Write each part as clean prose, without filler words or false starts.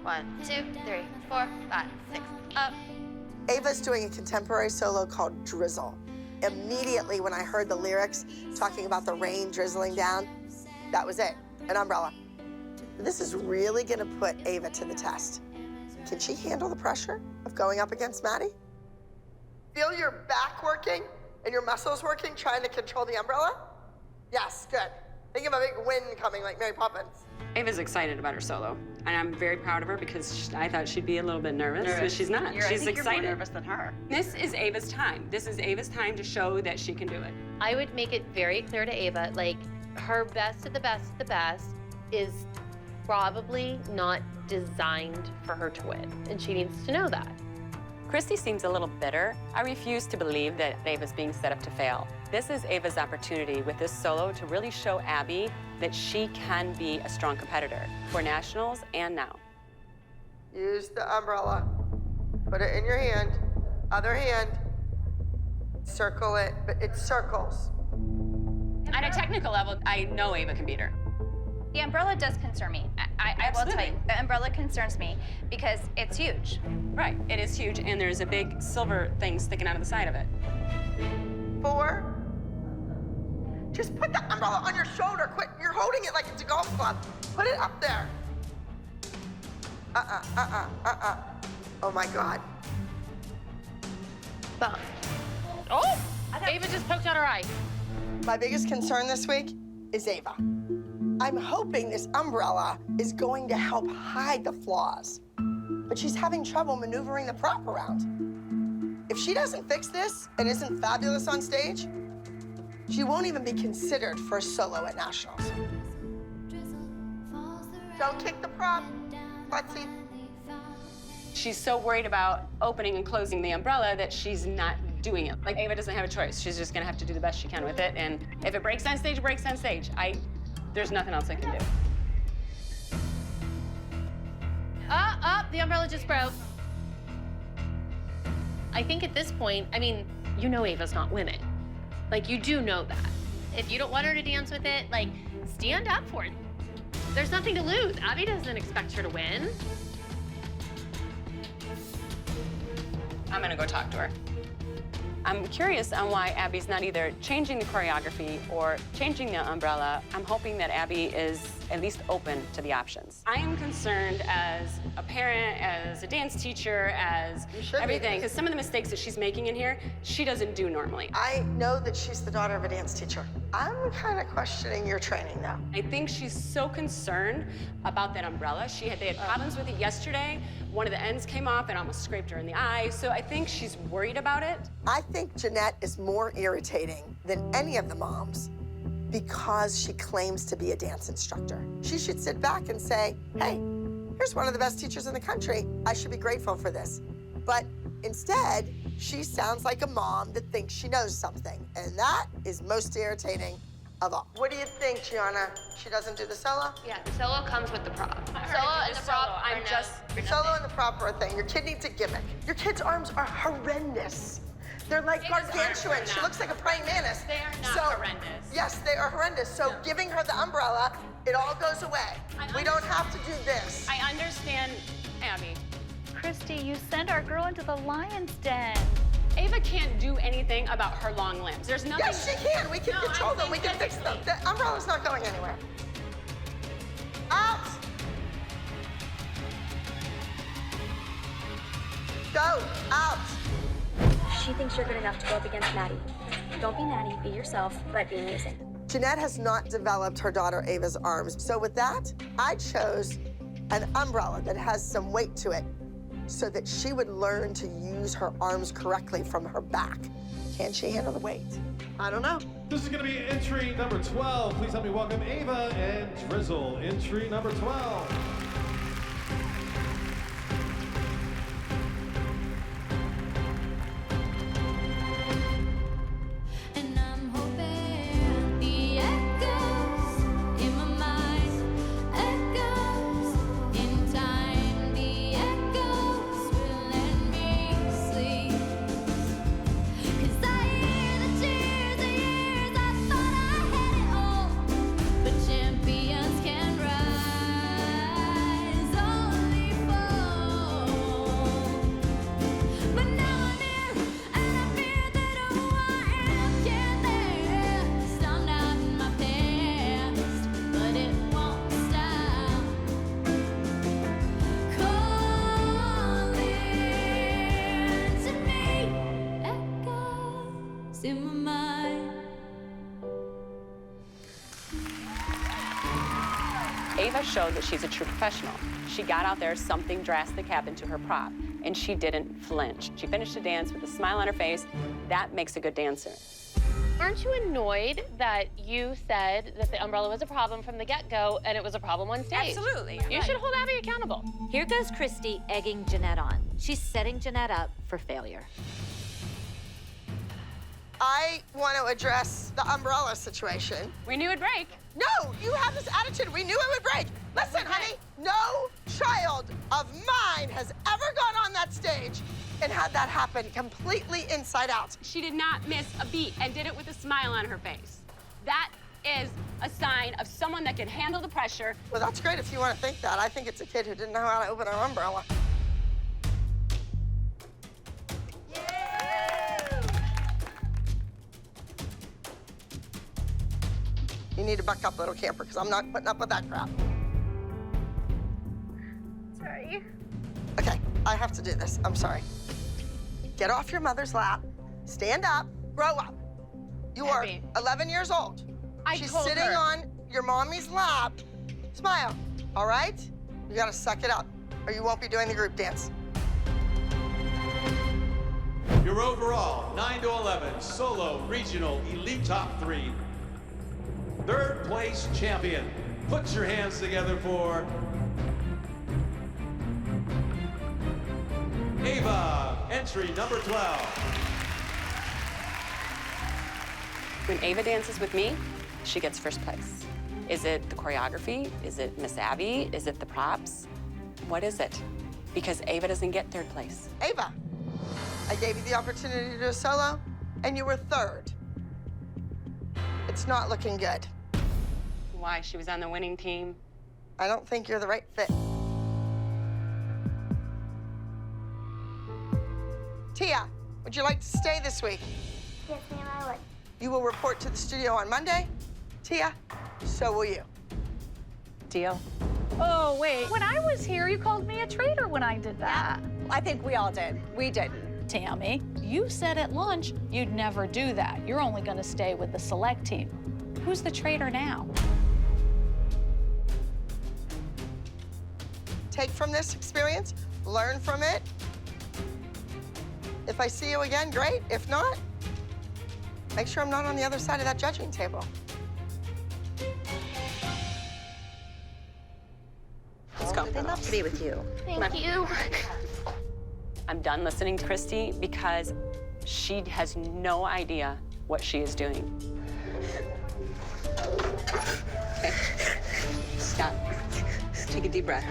1, 2, 3, 4, 5, 6, up. Ava's doing a contemporary solo called Drizzle. Immediately when I heard the lyrics talking about the rain drizzling down, that was it, an umbrella. This is really gonna put Ava to the test. Can she handle the pressure of going up against Maddie? Feel your back working and your muscles working, trying to control the umbrella? Yes, good. Think of a big wind coming like Mary Poppins. Ava's excited about her solo, and I'm very proud of her because I thought she'd be a little bit nervous, but she's not. She's excited. You're more nervous than her. This is Ava's time. This is Ava's time to show that she can do it. I would make it very clear to Ava, like, her best of the best of the best is probably not designed for her to win, and she needs to know that. Christy seems a little bitter. I refuse to believe that Ava's being set up to fail. This is Ava's opportunity with this solo to really show Abby that she can be a strong competitor for nationals and now. Use the umbrella. Put it in your hand. Other hand. Circle it, but it circles. On a technical level, I know Ava can beat her. The umbrella does concern me. I will tell you, the umbrella concerns me because it's huge. Right, it is huge, and there's a big silver thing sticking out of the side of it. 4. Just put the umbrella on your shoulder. Quit, you're holding it like it's a golf club. Put it up there. Oh my God. Bum. Oh! Ava just poked out her eye. My biggest concern this week is Ava. I'm hoping this umbrella is going to help hide the flaws, but she's having trouble maneuvering the prop around. If she doesn't fix this and isn't fabulous on stage, she won't even be considered for a solo at nationals. Don't kick the prop. Let's see. She's so worried about opening and closing the umbrella that she's not doing it. Like, Ava doesn't have a choice. She's just gonna have to do the best she can with it, and if it breaks on stage, it breaks on stage. There's nothing else I can do. The umbrella just broke. I think at this point, I mean, you know Ava's not winning. Like, you do know that. If you don't want her to dance with it, like, stand up for it. There's nothing to lose. Abby doesn't expect her to win. I'm gonna go talk to her. I'm curious on why Abby's not either changing the choreography or changing the umbrella. I'm hoping that Abby is at least open to the options. I am concerned as a parent, as a dance teacher, as everything, because some of the mistakes that she's making in here, she doesn't do normally. I know that she's the daughter of a dance teacher. I'm kind of questioning your training now. I think she's so concerned about that umbrella. They had problems with it yesterday. One of the ends came off and almost scraped her in the eye. So I think she's worried about it. I think Jeanette is more irritating than any of the moms because she claims to be a dance instructor. She should sit back and say, hey, here's one of the best teachers in the country. I should be grateful for this. But instead, she sounds like a mom that thinks she knows something. And that is most irritating of all. What do you think, Gianna? She doesn't do the solo? Yeah, the solo comes with the prop. Solo and the prop, I'm just... The solo and the prop are a thing. Your kid needs a gimmick. Your kid's arms are horrendous. They're like gargantuan. She looks like a praying mantis. They are not horrendous. Yes, they are horrendous. So giving her the umbrella, it all goes away. We don't have to do this. I understand, Abby. Christy, you sent our girl into the lion's den. Ava can't do anything about her long limbs. There's nothing... Yes, she can. We can control them. We can fix them. The umbrella's not going anywhere. Out. Go. Out. She thinks you're good enough to go up against Maddie. Don't be Maddie, be yourself, but be amazing. Jeanette has not developed her daughter Ava's arms. So with that, I chose an umbrella that has some weight to it so that she would learn to use her arms correctly from her back. Can she handle the weight? I don't know. This is going to be entry number 12. Please help me welcome Ava and Drizzle. Entry number 12. Champions can rise. Ava showed that she's a true professional. She got out there, something drastic happened to her prop, and she didn't flinch. She finished the dance with a smile on her face. That makes a good dancer. Aren't you annoyed that you said that the umbrella was a problem from the get-go and it was a problem on stage? Absolutely. You should hold Abby accountable. Here goes Christy egging Jeanette on. She's setting Jeanette up for failure. I want to address the umbrella situation. We knew it'd break. No, you have this attitude. We knew it would break. Listen, honey, no child of mine has ever gone on that stage and had that happen completely inside out. She did not miss a beat and did it with a smile on her face. That is a sign of someone that can handle the pressure. Well, that's great if you want to think that. I think it's a kid who didn't know how to open her umbrella. You need to buck up, little camper, because I'm not putting up with that crap. Sorry. Okay, I have to do this. I'm sorry. Get off your mother's lap, stand up, grow up. You are 11 years old. She's sitting on your mommy's lap. Smile, all right? You gotta suck it up, or you won't be doing the group dance. Your overall 9 to 11 solo regional elite top 3. Third place champion. Put your hands together for Ava, entry number 12. When Ava dances with me, she gets first place. Is it the choreography? Is it Miss Abby? Is it the props? What is it? Because Ava doesn't get third place. Ava, I gave you the opportunity to do a solo, and you were third. It's not looking good. Why? She was on the winning team. I don't think you're the right fit. Tia, would you like to stay this week? Yes, ma'am, I would. You will report to the studio on Monday. Tia, so will you. Deal? Oh, wait. When I was here, you called me a traitor when I did that. I think we all did. We didn't. Tammy, you said at lunch you'd never do that. You're only going to stay with the select team. Who's the traitor now? Take from this experience, learn from it. If I see you again, great. If not, make sure I'm not on the other side of that judging table. Let's go. I'd love to be with you. Thank you. I'm done listening to Christy because she has no idea what she is doing. Okay. Stop. Take a deep breath.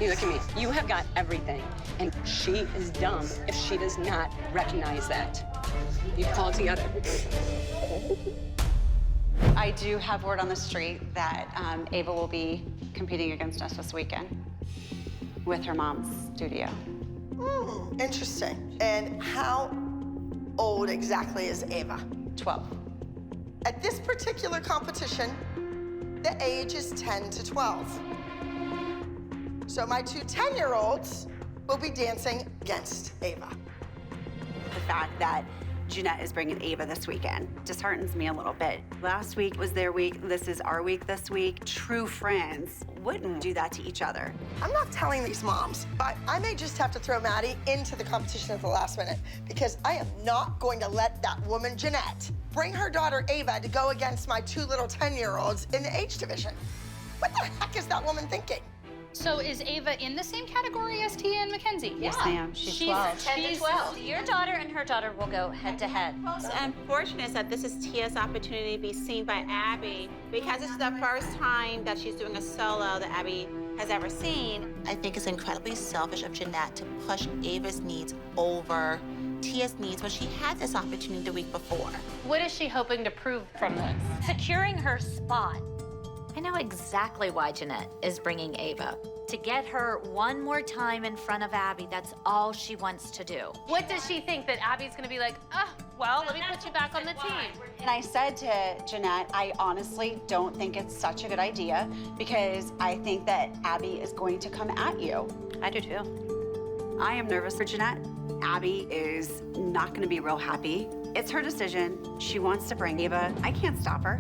You look at me. You have got everything, and she is dumb if she does not recognize that. You pull it together. I do have word on the street that Ava will be competing against us this weekend with her mom's studio. Interesting. And how old exactly is Ava? 12. At this particular competition, the age is 10 to 12. So my two 10-year-olds will be dancing against Ava. The fact that Jeanette is bringing Ava this weekend disheartens me a little bit. Last week was their week. This is our week this week. True friends wouldn't do that to each other. I'm not telling these moms, but I may just have to throw Maddie into the competition at the last minute because I am not going to let that woman, Jeanette, bring her daughter Ava to go against my two little 10-year-olds in the age division. What the heck is that woman thinking? So is Ava in the same category as Tia and Mackenzie? Yes, ma'am. She's 12. 10 to 12. Your daughter and her daughter will go head to head. What's unfortunate is that this is Tia's opportunity to be seen by Abby because this is the first time that she's doing a solo that Abby has ever seen. I think it's incredibly selfish of Jeanette to push Ava's needs over Tia's needs when she had this opportunity the week before. What is she hoping to prove from this? Securing her spot. I know exactly why Jeanette is bringing Ava. To get her one more time in front of Abby, that's all she wants to do. What does she think, that Abby's gonna be like, oh, well, let me put you back on the team? And I said to Jeanette, I honestly don't think it's such a good idea because I think that Abby is going to come at you. I do too. I am nervous for Jeanette. Abby is not going to be real happy. It's her decision. She wants to bring Ava. I can't stop her.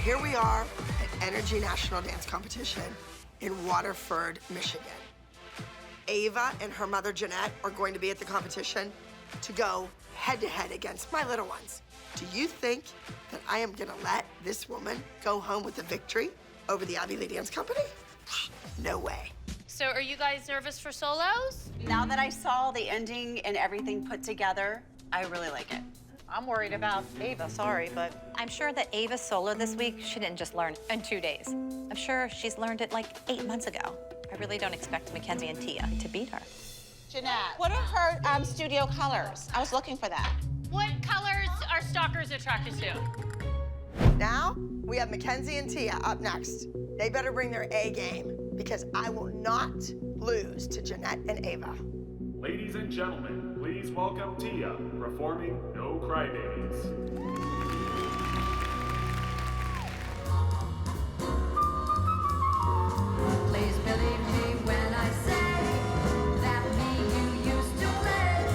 here we are at Energy National Dance Competition in Waterford, Michigan. Ava and her mother, Jeanette, are going to be at the competition to go head-to-head against my little ones. Do you think that I am gonna let this woman go home with a victory over the Ivy League Dance Company? No way. So are you guys nervous for solos? Now that I saw the ending and everything put together, I really like it. I'm worried about Ava, sorry, but I'm sure that Ava's solo this week, she didn't just learn in 2 days. I'm sure she's learned it like 8 months ago. I really don't expect Mackenzie and Tia to beat her. Jeanette, what are her studio colors? I was looking for that. What colors are stalkers attracted to? Now, we have Mackenzie and Tia up next. They better bring their A game because I will not lose to Jeanette and Ava. Ladies and gentlemen, please welcome Tia performing No Crybabies. Please believe me when I say that me you used to live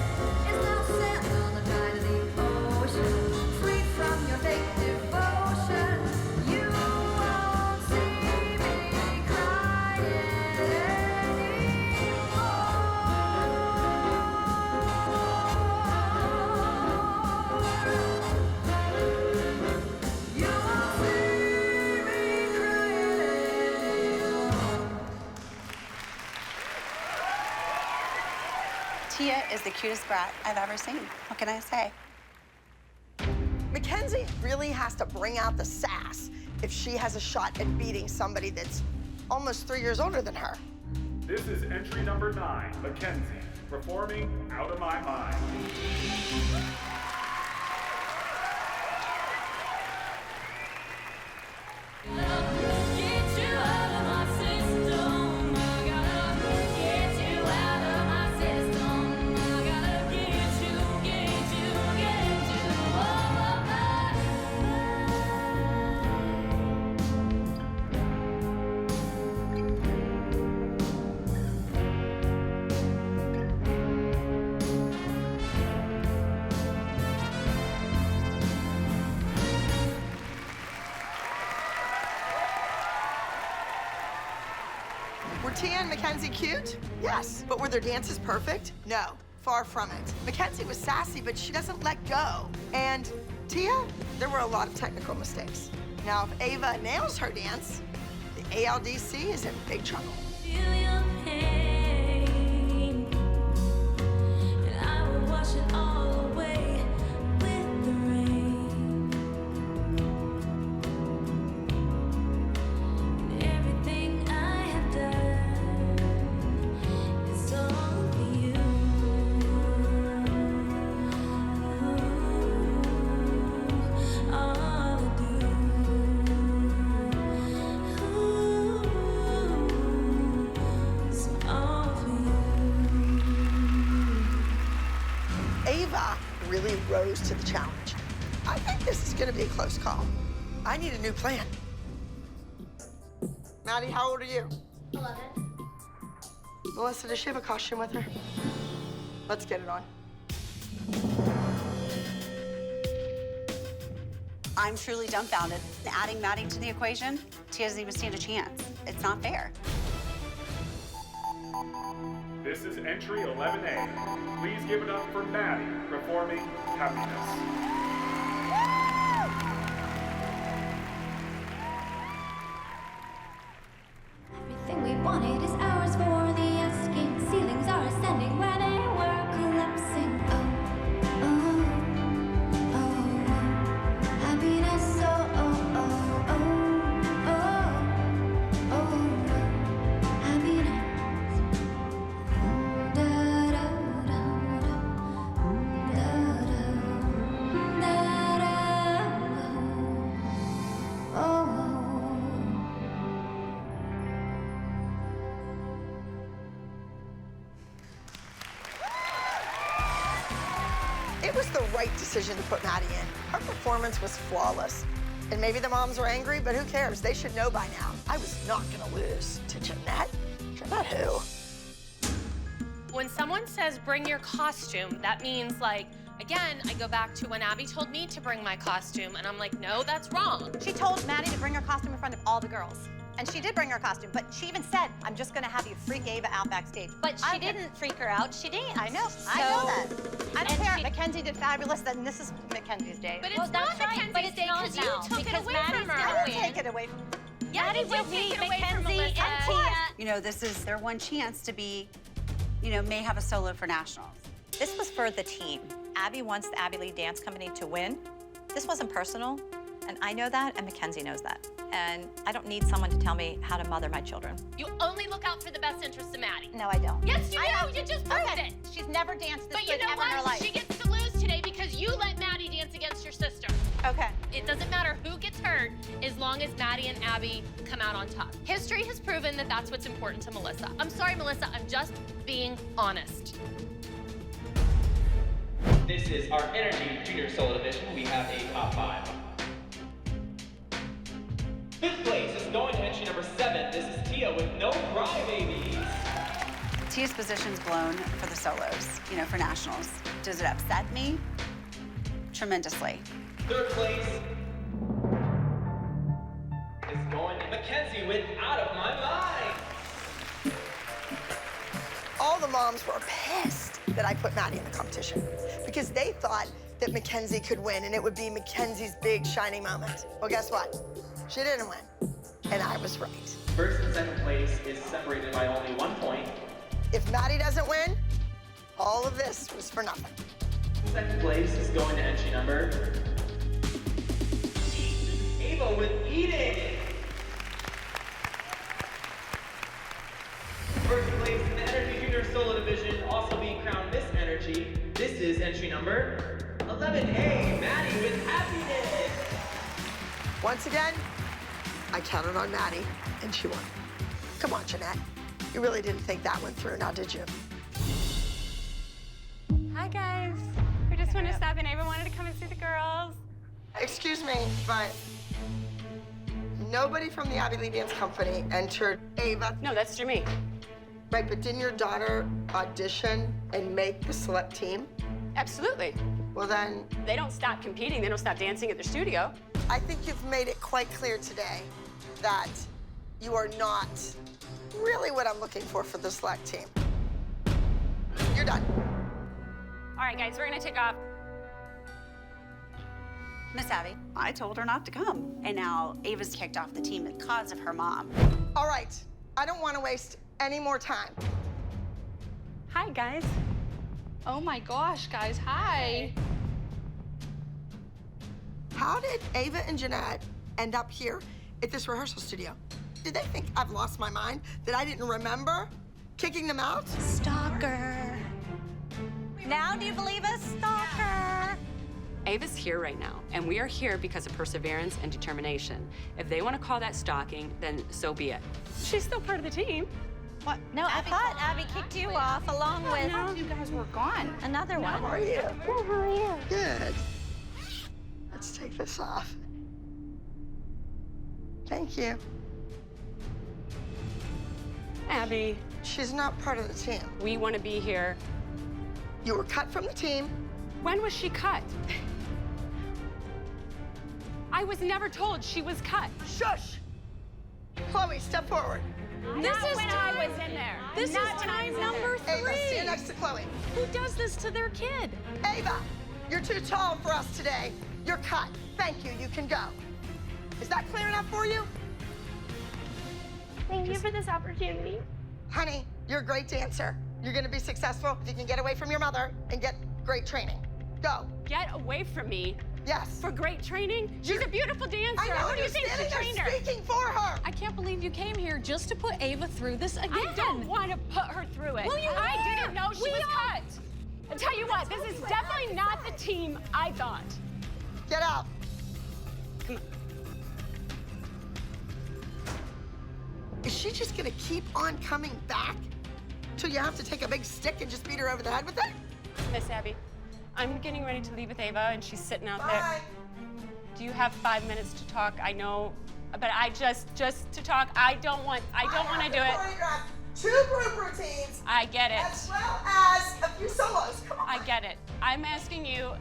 is now sand on the tide of the ocean, free from your fake devotion. You won't see me crying Tia is the cutest brat I've ever seen. What can I say? Mackenzie really has to bring out the sass if she has a shot at beating somebody that's almost 3 years older than her. This is entry number 9, Mackenzie, performing Out of My Mind. Were Tia and Mackenzie cute? Yes. But were their dances perfect? No. Far from it. Mackenzie was sassy, but she doesn't let go. And Tia, there were a lot of technical mistakes. Now, if Ava nails her dance, the ALDC is in big trouble. Ava really rose to the challenge. I think this is gonna be a close call. I need a new plan. Maddie, how old are you? 11. Melissa, does she have a costume with her? Let's get it on. I'm truly dumbfounded. Adding Maddie to the equation, Tia doesn't even stand a chance. It's not fair. This is entry 11A. Please give it up for Maddie performing Happiness. Everything we wanted is ours for the asking. Ceilings are ascending where they were collapsing. Oh, oh, oh, happiness. Oh, oh, oh, oh, oh, oh, happiness. Da da da da da da da. Oh. It was the right decision to put Maddie in. Her performance was flawless. And maybe the moms were angry, but who cares? They should know by now. I was not gonna lose to Jeanette. Jeanette who? When someone says bring your costume, that means like Again, I go back to when Abby told me to bring my costume, and I'm like, no, that's wrong. She told Maddie to bring her costume in front of all the girls. And she did bring her costume, but she even said, I'm just gonna have you freak Ava out backstage. But she didn't freak her out, she danced. I know that. I don't care. Mackenzie did fabulous, then this is Mackenzie's day. But it's not Mackenzie's day because you took it away from her. I didn't take it away from her. Yeah, Maddie you will did meet take it away from Mackenzie and Melissa. Tia. You know, this is their one chance to be, you know, may have a solo for nationals. This was for the team. Abby wants the Abby Lee Dance Company to win. This wasn't personal, and I know that, and Mackenzie knows that. And I don't need someone to tell me how to mother my children. You only look out for the best interest of Maddie. No, I don't. Yes, you do. You just proved it. She's never danced this But you good know ever in her what? life. She gets to lose today because you let Maddie dance against your sister. Okay. It doesn't matter who gets hurt as long as Maddie and Abby come out on top. History has proven that that's what's important to Melissa. I'm sorry, Melissa. I'm just being honest. This is our Energy Junior Solo Division. We have a top 5. Fifth place is going to entry number 7. This is Tia with No Cry Babies. Tia's position's blown for the solos, you know, for nationals. Does it upset me? Tremendously. Third place is going to Mackenzie with Out of My Mind. All the moms were pissed that I put Maddie in the competition because they thought that Mackenzie could win and it would be Mackenzie's big shining moment. Well, guess what? She didn't win, and I was right. First and second place is separated by only 1 point. If Maddie doesn't win, all of this was for nothing. Second place is going to entry number 8. Ava with Eating. First place in the Energy Junior Solo Division, also being crowned Miss Energy. This is entry number 11A, Maddie with Happiness. Once again, I counted on Maddie, and she won. Come on, Jeanette. You really didn't think that went through, now did you? Hi, guys. We just wanted to stop in. Ava wanted to come and see the girls. Excuse me, but nobody from the Abby Lee Dance Company entered Ava. No, that's Jermaine. Right, but didn't your daughter audition and make the select team? Absolutely. Well then, They don't stop competing. They don't stop dancing at their studio. I think you've made it quite clear today that you are not really what I'm looking for the select team. You're done. All right, guys, we're gonna take off. Miss Abby, I told her not to come. And now Ava's kicked off the team because of her mom. All right, I don't want to waste any more time. Hi, guys. Oh my gosh, guys, hi. How did Ava and Jeanette end up here at this rehearsal studio? Did they think I've lost my mind? That I didn't remember kicking them out? Stalker. Now do you believe us, stalker? Ava's here right now, and we are here because of perseverance and determination. If they want to call that stalking, then so be it. She's still part of the team. What? No, I thought Abby kicked you off along with. You guys were gone. Another one. How are you? How are you? Good. Let's take this off. Thank you. Abby, She's not part of the team. we want to be here. You were cut from the team. When was she cut? I was never told she was cut. Shush! Chloe, step forward. This is when time. I was in there. This is time number 3. Ava, stand next to Chloe. Who does this to their kid? Ava, you're too tall for us today. You're cut. Thank you. You can go. Is that clear enough for you? Thank you for this opportunity. Honey, you're a great dancer. You're gonna be successful if you can get away from your mother and get great training. Go. Get away from me. Yes. For great training? She's a beautiful dancer. I know, Who do you think standing she trained there her? speaking for her. I can't believe you came here just to put Ava through this again. I don't want to put her through it. Well, you I are. didn't know she We was all- cut. I tell you what, this is definitely not the team I thought. Get out. Come on. Is she just gonna keep on coming back till you have to take a big stick and just beat her over the head with it? Miss Abby, I'm getting ready to leave with Ava, and she's sitting out Bye. there. Do you have 5 minutes to talk? I know, but I just to talk. I don't want to do it. 2 group routines. I get it. As well as a few solos. Come on. I get it. I'm asking you,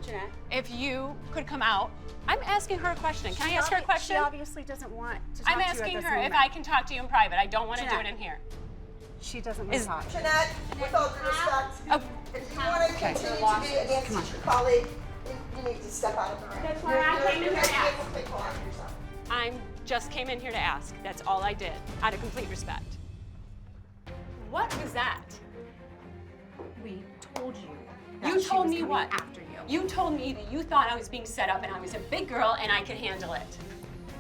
Jeanette, if you could come out. I'm asking her a question. Can I ask her a question? She obviously doesn't want to talk I'm to you at asking this her if moment. I can talk to you in private. I don't want to do it Jeanette. in here. She doesn't want to talk. Jeanette, with all due respect, if you want to continue to be a dance teacher colleague, you need to step out of the ring. That's why I came in here to ask. Take hold of yourself. I just came in here to ask. That's all I did, out of complete respect. What was that? We told you. You told me what? After you. You told me that you thought I was being set up and I was a big girl and I could handle it.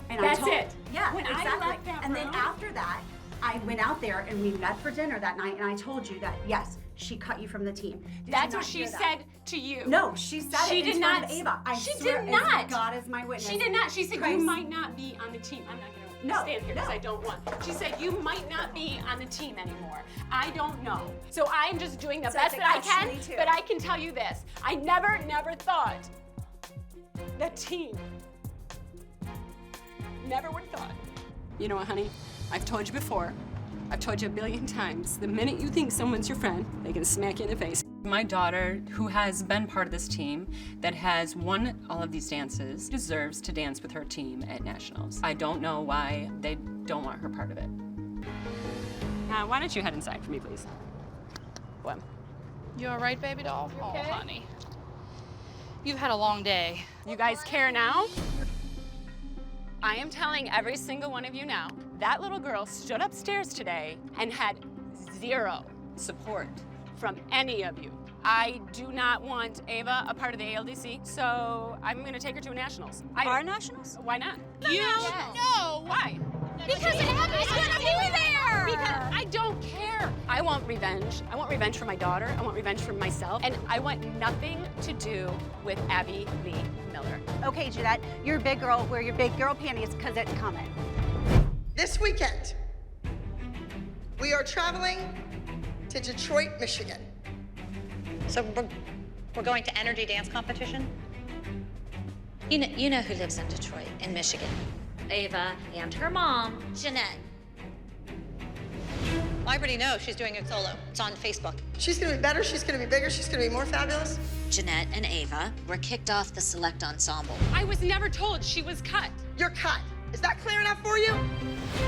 And That's I told, it. Yeah, When I exactly. left that and then room- after that, I went out there and we met for dinner that night, and I told you that yes, she cut you from the team. Did you That's not what she hear that? said to you. No, she said She it did in front not. of Ava. I She swear did as not. God is my witness. She did not. She said you Trace- might not be on the team. I'm not going to No, stand here because no. I don't want. She said you might not be on the team anymore. I don't know. So I'm just doing the So best it's that I a can. catch-22. But I can tell you this: I never thought the team. Never would have thought. You know what, honey? I've told you before. I've told you a billion times. The minute you think someone's your friend, they can smack you in the face. My daughter, who has been part of this team, that has won all of these dances, deserves to dance with her team at nationals. I don't know why they don't want her part of it. Why don't you head inside for me, please? What? You all right, baby doll? okay? Oh, honey. You've had a long day. You guys care now? I am telling every single one of you now, that little girl stood upstairs today and had 0 support from any of you. I do not want Ava a part of the ALDC, so I'm gonna take her to a nationals. Our nationals? Why not? No. Why? Because Abby's gonna be there! Because I don't care. I want revenge. I want revenge for my daughter. I want revenge for myself. And I want nothing to do with Abby Lee Miller. Okay, Jeanette, you're a big girl. Wear your big girl panties because it's coming. This weekend, we are traveling to Detroit, Michigan. So we're going to energy dance competition? You know who lives in Detroit, in Michigan. Ava and her mom, Jeanette. I already know she's doing it solo. It's on Facebook. She's gonna be better, she's gonna be bigger, she's gonna be more fabulous. Jeanette and Ava were kicked off the select ensemble. I was never told she was cut. You're cut. Is that clear enough for you?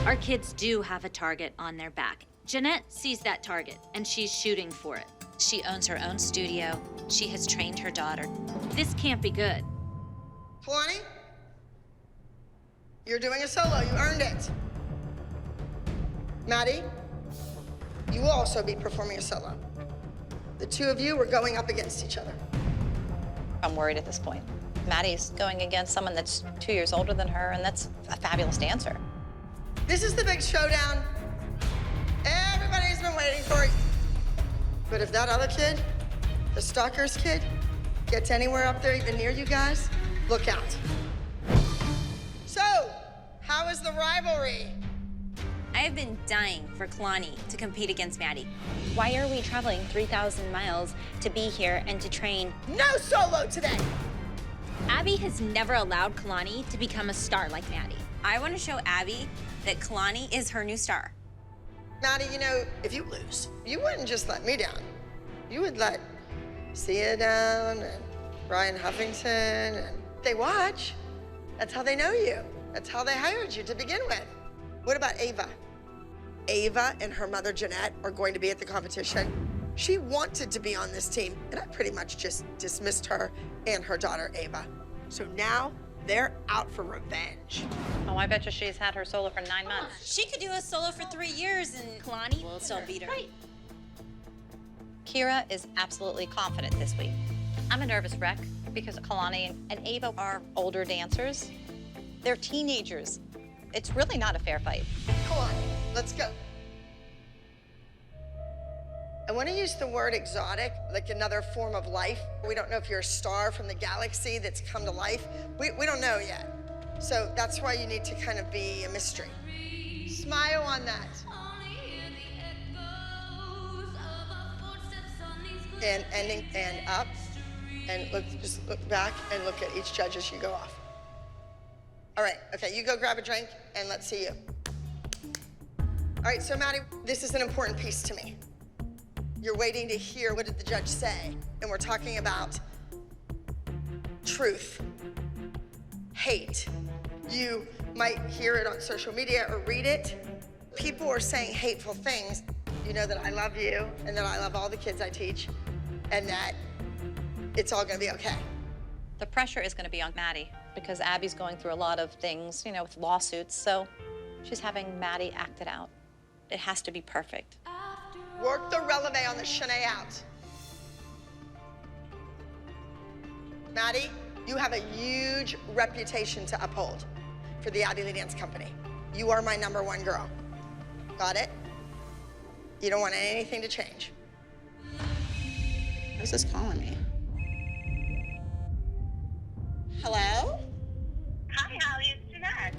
Our kids do have a target on their back. Jeanette sees that target, and she's shooting for it. She owns her own studio. She has trained her daughter. This can't be good. Kalani, you're doing a solo, you earned it. Maddie, you will also be performing a solo. The 2 of you are going up against each other. I'm worried at this point. Maddie's going against someone that's 2 years older than her, and that's a fabulous dancer. This is the big showdown everybody's been waiting for. But if that other kid, the Stalker's kid, gets anywhere up there even near you guys, look out. So, how is the rivalry? I have been dying for Kalani to compete against Maddie. Why are we traveling 3,000 miles to be here and to train? No solo today! Abby has never allowed Kalani to become a star like Maddie. I want to show Abby that Kalani is her new star. Maddie, you know, if you lose, you wouldn't just let me down. You would let Sia down and Brian Huffington, and they watch. That's how they know you. That's how they hired you to begin with. What about Ava? Ava and her mother, Jeanette, are going to be at the competition. She wanted to be on this team, and I pretty much just dismissed her and her daughter, Ava. So now they're out for revenge. Oh, I bet you she's had her solo for 9 months. She could do a solo for 3 years and Kalani will still beat her. Right. Kira is absolutely confident this week. I'm a nervous wreck because Kalani and Ava are older dancers. They're teenagers. It's really not a fair fight. Come on, let's go. I want to use the word exotic, like another form of life. We don't know if you're a star from the galaxy that's come to life. We don't know yet. So that's why you need to kind of be a mystery. Smile on that. And ending and up. And look, just look back and look at each judge as you go off. All right, okay, you go grab a drink and let's see you. All right, so Maddie, this is an important piece to me. You're waiting to hear what did the judge say, and we're talking about truth, hate. You might hear it on social media or read it. People are saying hateful things. You know that I love you and that I love all the kids I teach and that it's all gonna be okay. The pressure is going to be on Maddie because Abby's going through a lot of things, you know, with lawsuits, so she's having Maddie act it out. It has to be perfect. Work the releve on the Shanae out. Maddie, you have a huge reputation to uphold for the Abby Lee Dance Company. You are my #1 girl. Got it? You don't want anything to change. Who's this calling me? Hello? Hi, Holly. It's Jeanette.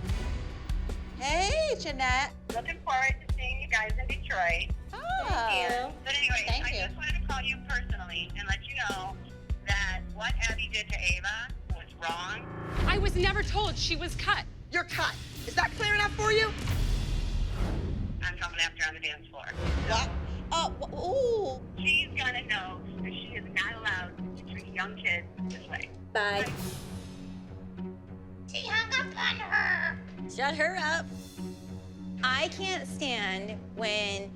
Hey, Jeanette. Looking forward to seeing you guys in Detroit. Oh. Thank you. But anyway, Thank I you. just wanted to call you personally and let you know that what Abby did to Ava was wrong. I was never told she was cut. You're cut. Is that clear enough for you? I'm coming after her on the dance floor. What? Oh, ooh. She's gonna know that she is not allowed to treat young kids this way. Bye. She hung up on her. Shut her up. I can't stand when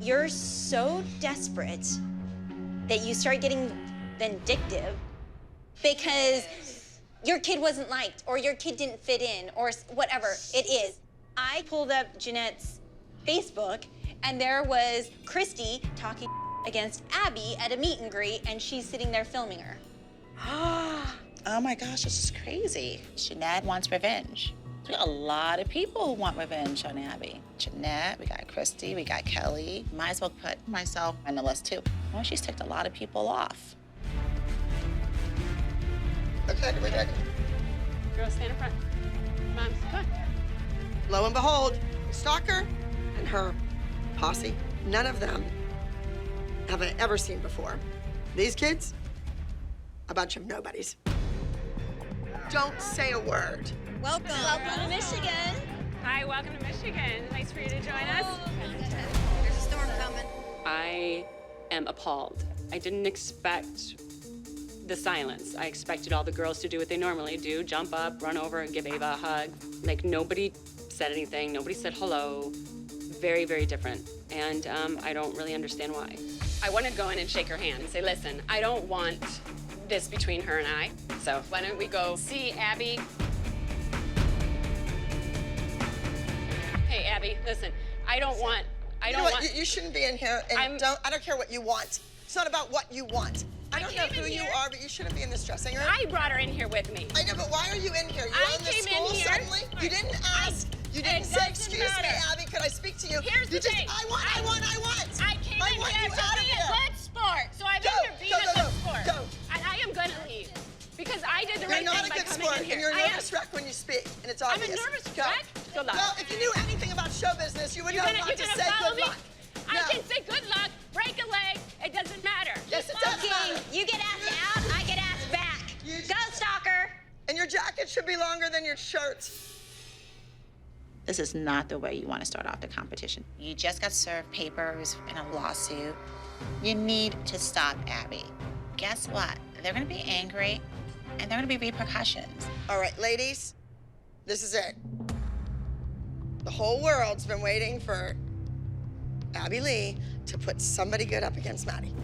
you're so desperate that you start getting vindictive because your kid wasn't liked or your kid didn't fit in or whatever it is. I pulled up Jeanette's Facebook and there was Christy talking against Abby at a meet and greet and she's sitting there filming her. Oh my gosh, this is crazy. Jeanette wants revenge. We got a lot of people who want revenge on Abby. Jeanette, we got Christy, we got Kelly. Might as well put myself on the list too. Well, she's ticked a lot of people off. Okay, we're ready. Girls, stand in front. Moms, come on. Lo and behold, Stalker and her posse, none of them have I ever seen before. These kids, a bunch of nobodies. Don't say a word. Welcome. Welcome to Michigan. Hi, welcome to Michigan. Nice for you to join us. There's a storm coming. I am appalled. I didn't expect the silence. I expected all the girls to do what they normally do, jump up, run over, and give Ava a hug. Like, nobody said anything. Nobody said hello. Very, very different. And I don't really understand why. I want to go in and shake her hand and say, listen, I don't want this between her and I. So why don't we go see Abby? Hey, Abby, listen, I don't want. You shouldn't be in here and I don't care what you want. It's not about what you want. I don't know who you are, but you shouldn't be in this dressing room. I brought her in here with me. I know, but why are you in here? You're in the school suddenly? You didn't ask. You didn't say, excuse me, Abby, could I speak to you? Here's the thing. I want. I came in want here you to out of be a here. good sport. So I'm in here being a good sport. Go. I am gonna leave. Because I did the right You're not thing a by good coming sport, in here. and you're a nervous wreck when you speak, and it's obvious. I'm a nervous Go. wreck? Good luck. Well, if you knew anything about show business, you would know not to say follow good me? luck. I can say good luck, break a leg, it doesn't matter. Yes, it does matter. You get asked out, I get asked back. Go, Stalker. And your jacket should be longer than your shirt. This is not the way you want to start off the competition. You just got served papers in a lawsuit. You need to stop Abby. Guess what? They're going to be angry, and there are going to be repercussions. All right, ladies, this is it. The whole world's been waiting for Abby Lee to put somebody good up against Maddie.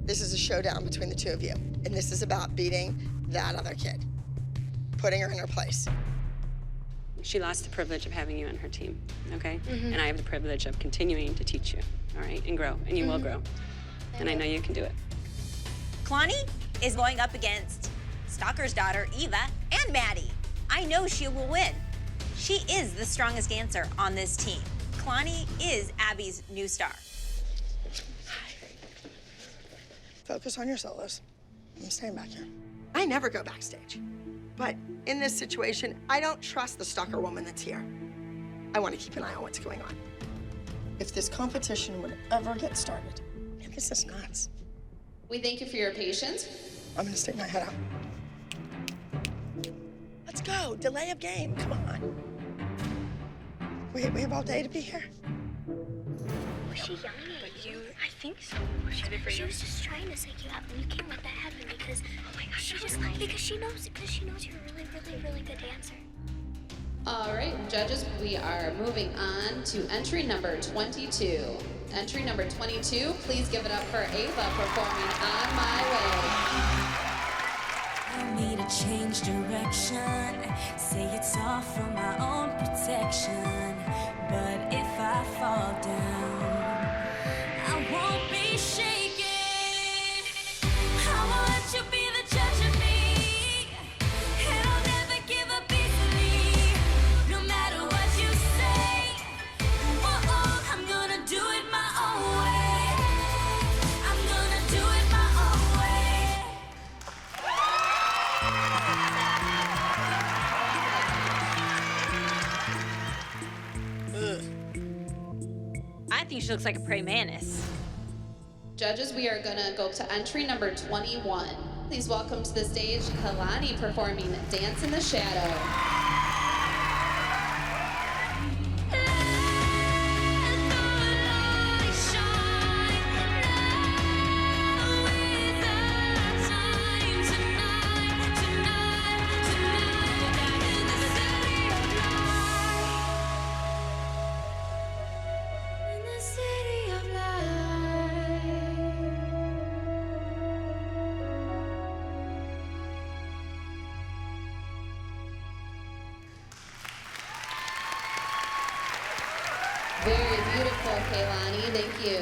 This is a showdown between the two of you, and this is about beating that other kid, putting her in her place. She lost the privilege of having you on her team, okay? Mhm. And I have the privilege of continuing to teach you, all right? And grow, and you will grow. And I know you can do it. Kalani is going up against Stalker's daughter, Eva, and Maddie. I know she will win. She is the strongest dancer on this team. Kalani is Abby's new star. Focus on your solos. I'm staying back here. I never go backstage. But in this situation, I don't trust the stalker woman that's here. I want to keep an eye on what's going on. If this competition would ever get started, this is nuts. We thank you for your patience. I'm gonna stick my head out. Let's go. Delay of game. Come on. We have all day to be here. Was she yelling at you? I think so. She was just trying to psych you out, and you can't let that happen because because she knows you're a really, really, really good dancer. All right, judges, we are moving on to entry number 22. Entry number 22, please give it up for Ava performing On My Way. I need to change direction. Say it's all for my own protection. But if I fall down, I won't be shaken. I won't let you be the judge of me. And I'll never give up easily. No matter what you say. Oh, I'm gonna do it my own way. I'm gonna do it my own way. I think she looks like a praying mantis. Judges, we are gonna go to entry number 21. Please welcome to the stage Kalani performing Dance in the Shadow. Very beautiful, Kaylani. Thank you.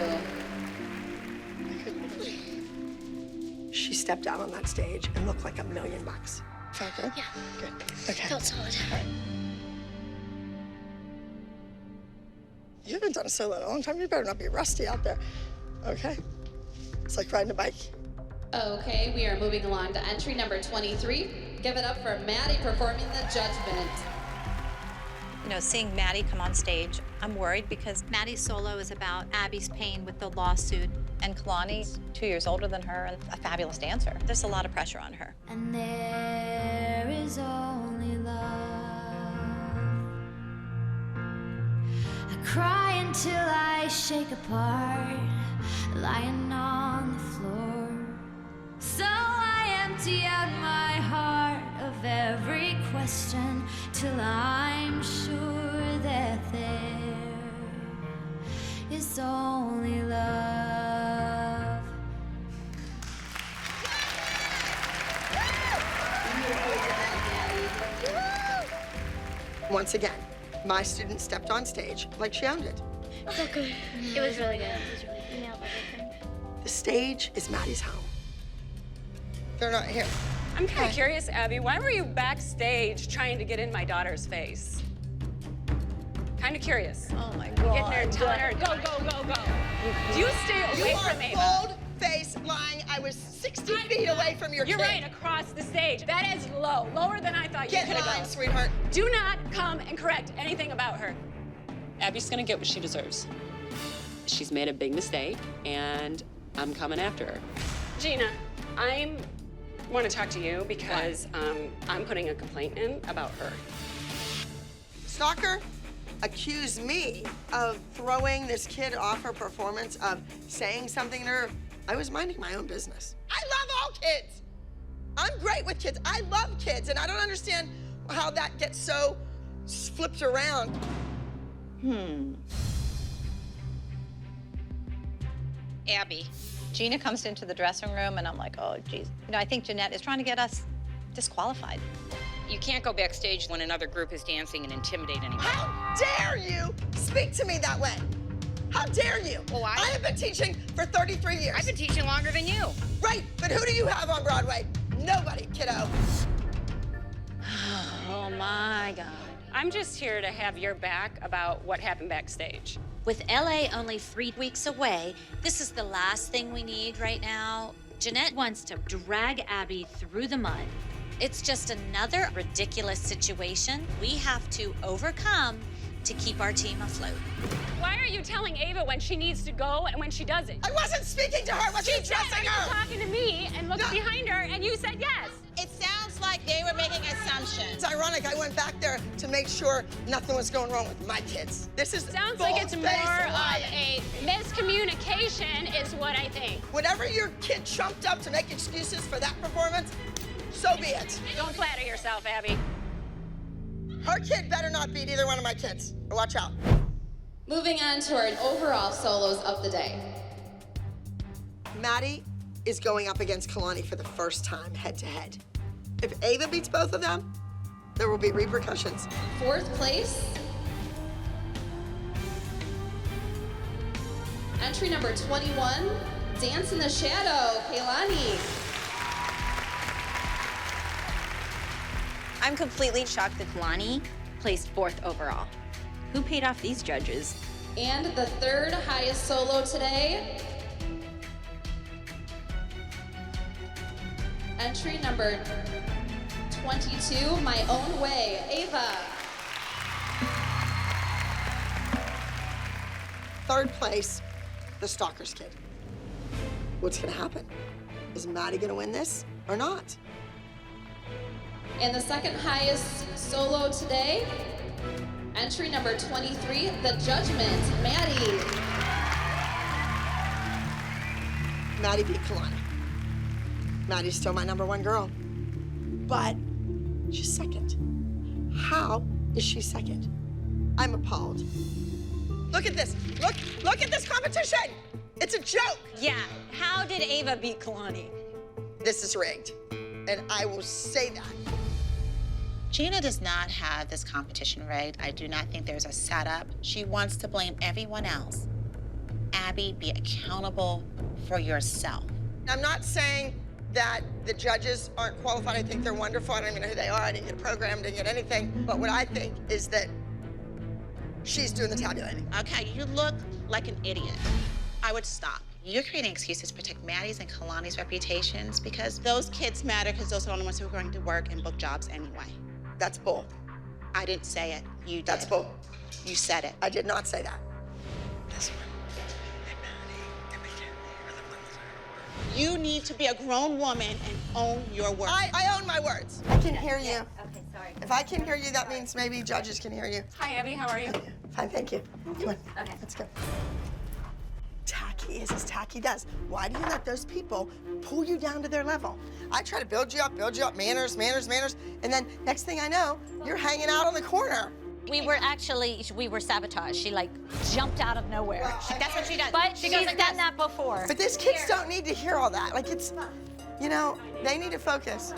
She stepped out on that stage and looked like $1,000,000. Felt good? Yeah. Good. Okay. Felt solid. You haven't done a solo in a long time. You better not be rusty out there. Okay? It's like riding a bike. Okay, we are moving along to entry number 23. Give it up for Maddie performing The Judgment. You know, seeing Maddie come on stage, I'm worried because Maddie's solo is about Abby's pain with the lawsuit. And Kalani's 2 years older than her and a fabulous dancer. There's a lot of pressure on her. And there is only love. I cry until I shake apart, lying on the floor. So I empty out my heart of every question till I'm sure that there is only love. Once again, my student stepped on stage like she owned it. So good. It was really good. It was really good. You nailed everything. The stage is Maddie's home. They're not here. I'm kind of curious, Abby, why were you backstage trying to get in my daughter's face? Kind of curious. Oh my Getting God. her, telling her, go, go, go, go. You stay away from Ava. Bold-faced lying. I was 60 feet away from your You're kid. right, across the stage. That is low, lower than I thought you could have gone. Sweetheart. Do not come and correct anything about her. Abby's gonna get what she deserves. She's made a big mistake, and I'm coming after her. Gina, I want to talk to you because I'm putting a complaint in about her. Stalker accused me of throwing this kid off her performance, of saying something to her. I was minding my own business. I love all kids. I'm great with kids. I love kids, and I don't understand how that gets so flipped around. Abby. Gina comes into the dressing room and I'm like, oh, geez. You know, I think Jeanette is trying to get us disqualified. You can't go backstage when another group is dancing and intimidate anyone. How dare you speak to me that way? How dare you? Well, I have been teaching for 33 years. I've been teaching longer than you. Right, but who do you have on Broadway? Nobody, kiddo. Oh my God. I'm just here to have your back about what happened backstage. With LA only 3 weeks away, this is the last thing we need right now. Jeanette wants to drag Abby through the mud. It's just another ridiculous situation we have to overcome to keep our team afloat. Why are you telling Ava when she needs to go and when she doesn't? I wasn't speaking to her, I was She said, addressing "Are her." you talking to me?" and looked behind her, and you said yes. It sounds like like they were making assumptions. It's ironic, I went back there to make sure nothing was going wrong with my kids. This is Sounds like it's more of a miscommunication is what I think. Whatever your kid chumped up to make excuses for that performance, so be it. Don't flatter yourself, Abby. Her kid better not beat either one of my kids. Watch out. Moving on to our overall solos of the day. Maddie is going up against Kalani for the first time head-to-head. If Ava beats both of them, there will be repercussions. 4th place. Entry number 21, Dance in the Shadow, Kalani. I'm completely shocked that Kalani placed 4th overall. Who paid off these judges? And the 3rd highest solo today, entry number 22, My Own Way, Ava. 3rd place, the Stalker's Kid. What's gonna happen? Is Maddie gonna win this or not? And the 2nd highest solo today, entry number 23, The Judgment, Maddie. Maddie beat Kalani. Maddie's still my #1 girl, but she's 2nd. How is she 2nd? I'm appalled. Look at this. Look at this competition. It's a joke. Yeah, how did Ava beat Kalani? This is rigged, and I will say that. Gina does not have this competition rigged. I do not think there's a setup. She wants to blame everyone else. Abby, be accountable for yourself. I'm not saying that the judges aren't qualified. I think they're wonderful. I don't even know who they are. I didn't get a program, didn't get anything. But what I think is that she's doing the tabulating. Okay, you look like an idiot. I would stop. You're creating excuses to protect Maddie's and Kalani's reputations because Those kids matter because those are the only ones who are going to work and book jobs anyway. That's bull. I didn't say it. You did. That's bull. You said it. I did not say that. You need to be a grown woman and own your words. I own my words. I can hear you. Okay, sorry. If I can hear you, that means maybe judges can hear you. Hi, Abby. How are you? Fine, thank you. Come on. Okay. Let's go. Tacky is as tacky does. Why do you let those people pull you down to their level? I try to build you up, manners, and then next thing I know, you're hanging out on the corner. We were sabotaged. She like jumped out of nowhere. That's what she does. But she's done that before. But these kids don't need to hear all that. Like it's, you know, they need to focus.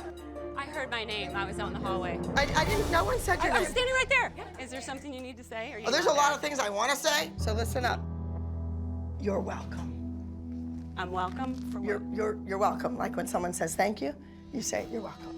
I heard my name. I was out in the hallway. I didn't, no one said your I name. was standing right there. Is there something you need to say? Or you Oh, there's a lot of things I want to say, so listen up. You're welcome. I'm welcome for what? You're welcome. Like when someone says thank you, you say you're welcome.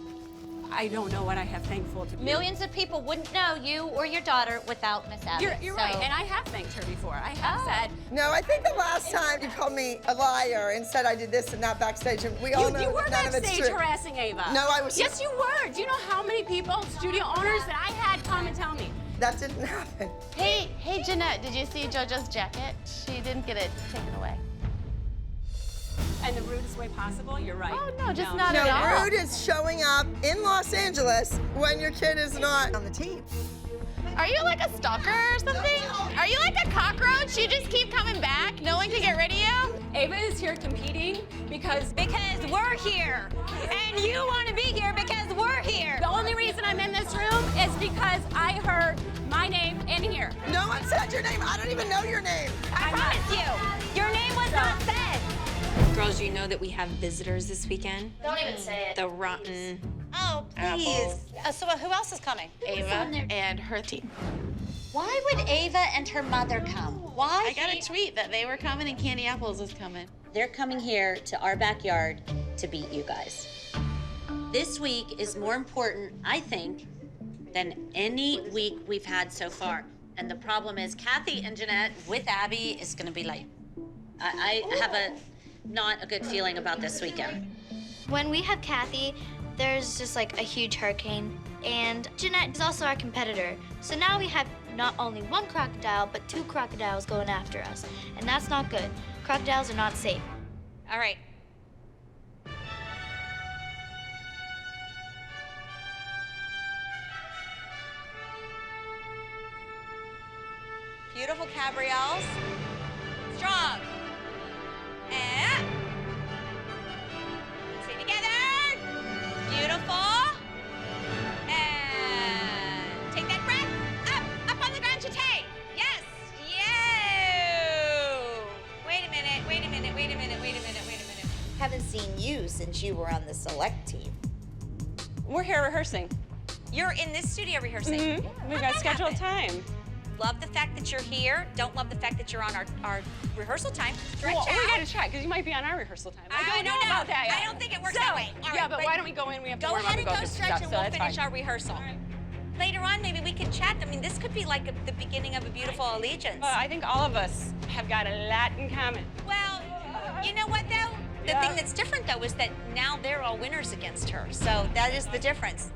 I don't know what I have thankful to be. Millions of people wouldn't know you or your daughter without Miss Abby. You're right, and I have thanked her before. I have said. No, I think the last time you called me a liar and said I did this and that backstage, and we all know You were none of it's backstage true. harassing Ava. No, I was. Yes, you were. Do you know how many people, studio owners, that I had come and tell me? That didn't happen. Hey, Jeanette, did you see JoJo's jacket? She didn't get it taken away. And the rudest way possible, you're right. Oh, no, just not at No, all. rude is showing up in Los Angeles when your kid is not on the team. Are you like a stalker or something? Are you like a cockroach? You just keep coming back? No one can get rid of you? Ava is here competing because we're here. And you want to be here because we're here. the only reason I'm in this room is because I heard my name in here. No one said your name. I don't even know your name. I promise you, your name was not said. Girls, you know that we have visitors this weekend? Don't even say it. The rotten Oh, please. So who else is coming? Ava and her team. Why would Ava and her mother come? Why? I got a tweet that they were coming and Candy Apples is coming. They're coming here to our backyard to beat you guys. This week is more important, I think, than any week we've had so far. And the problem is Kathy and Jeanette with Abby is gonna be late. I have not a good feeling about this weekend. When we have Kathy, there's just like a huge hurricane. And Jeanette is also our competitor. So now we have not only one crocodile, but 2 crocodiles going after us. And that's not good. Crocodiles are not safe. All right. Beautiful cabrioles. Strong. And stay together. Beautiful. And take that breath. Up on the ground, Chate. Yes. You. Wait a minute. Haven't seen you since you were on the select team. We're here rehearsing. You're in this studio rehearsing. We've got scheduled time. Love the fact that you're here. Don't love the fact that you're on our rehearsal time. Stretch Well, out. we gotta check, because you might be on our rehearsal time. I don't know about that yet. I don't think it works that way. All yeah, right, but why don't we go in? We have to go warm up ahead and and go go through stretch stuff, and so we'll that's finish fine. our rehearsal. Later on, maybe we can chat. I mean, this could be like the beginning of a beautiful allegiance. Well, I think all of us have got a lot in common. Well, you know what, though? The thing that's different, though, is that now they're all winners against her. So that is the difference.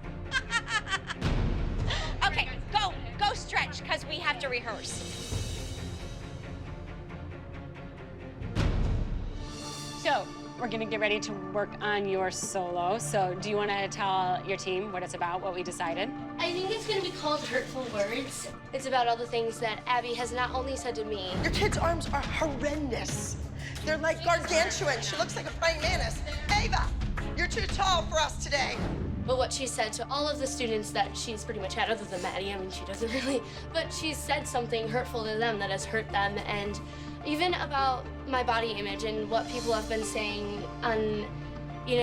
Okay, go stretch, because we have to rehearse. So, we're gonna get ready to work on your solo. So, do you wanna tell your team what it's about, what we decided? I think it's gonna be called Hurtful Words. It's about all the things that Abby has not only said to me. Your kid's arms are horrendous. They're like gargantuan. She looks like a praying mantis. Ava, you're too tall for us today. But what she said to all of the students that she's pretty much had, other than Maddie, I mean, she doesn't really, but she's said something hurtful to them that has hurt them, and even about my body image and what people have been saying on,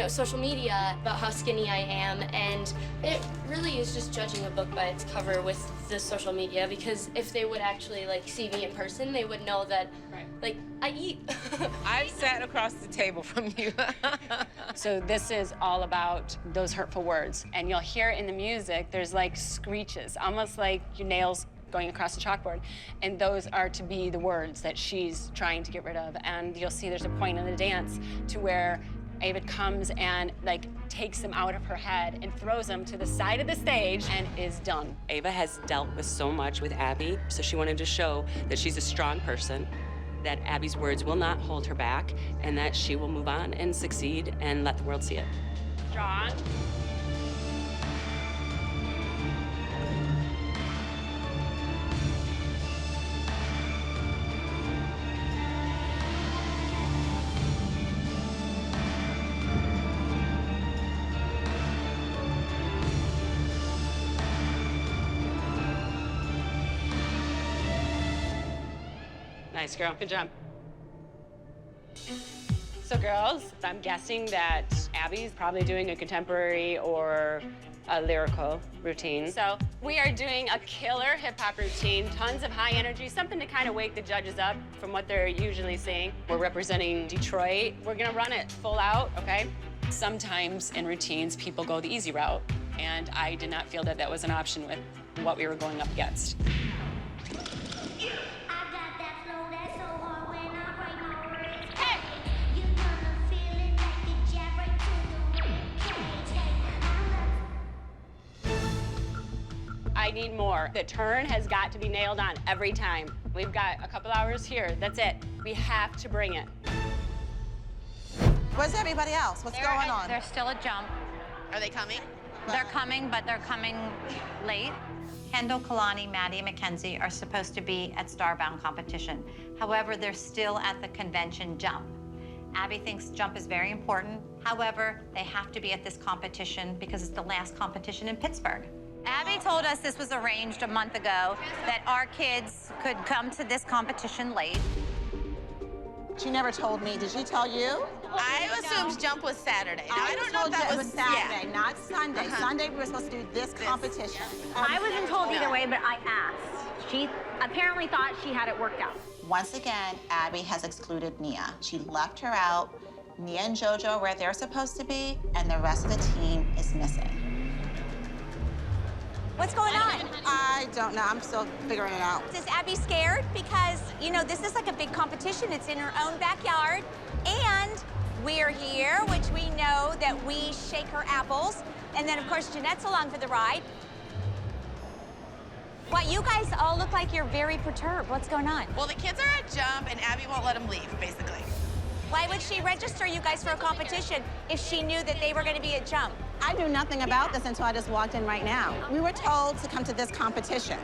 social media about how skinny I am, and it really is just judging a book by its cover with the social media, because if they would actually see me in person, they would know that I eat. I've sat across the table from you. So this is all about those hurtful words. And you'll hear in the music, there's screeches, almost like your nails going across the chalkboard. And those are to be the words that she's trying to get rid of. And you'll see there's a point in the dance to where Ava comes and takes them out of her head and throws them to the side of the stage and is done. Ava has dealt with so much with Abby, so she wanted to show that she's a strong person, that Abby's words will not hold her back, and that she will move on and succeed and let the world see it. Strong. Nice, girl. Good job. So, girls, I'm guessing that Abby's probably doing a contemporary or a lyrical routine. So, we are doing a killer hip-hop routine, tons of high energy, something to kind of wake the judges up from what they're usually seeing. We're representing Detroit. We're gonna run it full out, okay? Sometimes in routines, people go the easy route, and I did not feel that that was an option with what we were going up against. I need more. The turn has got to be nailed on every time. We've got a couple hours here. That's it. We have to bring it. Where's everybody else? What's going on? There's still a jump. Are they coming? They're coming, but they're coming late. Kendall, Kalani, Maddie, and Mackenzie are supposed to be at Starbound competition. However, they're still at the convention jump. Abby thinks jump is very important. However, they have to be at this competition because it's the last competition in Pittsburgh. Abby told us this was arranged a month ago, that our kids could come to this competition late. She never told me. Did she tell you? I assumed jump was Saturday. Now, I don't know if that was Saturday, not Sunday. Sunday, we were supposed to do this competition. I wasn't told either way, but I asked. She apparently thought she had it worked out. Once again, Abby has excluded Nia. She left her out. Nia and JoJo are where they're supposed to be, and the rest of the team is missing. What's going on? I don't know. I'm still figuring it out. Is Abby scared? Because, this is like a big competition. It's in her own backyard. And we're here, which we know that we shake her apples. And then, of course, Jeanette's along for the ride. What, you guys all look like you're very perturbed. What's going on? Well, the kids are at jump, and Abby won't let them leave, basically. Why would she register you guys for a competition if she knew that they were going to be at jump? I knew nothing about this until I just walked in right now. We were told to come to this competition.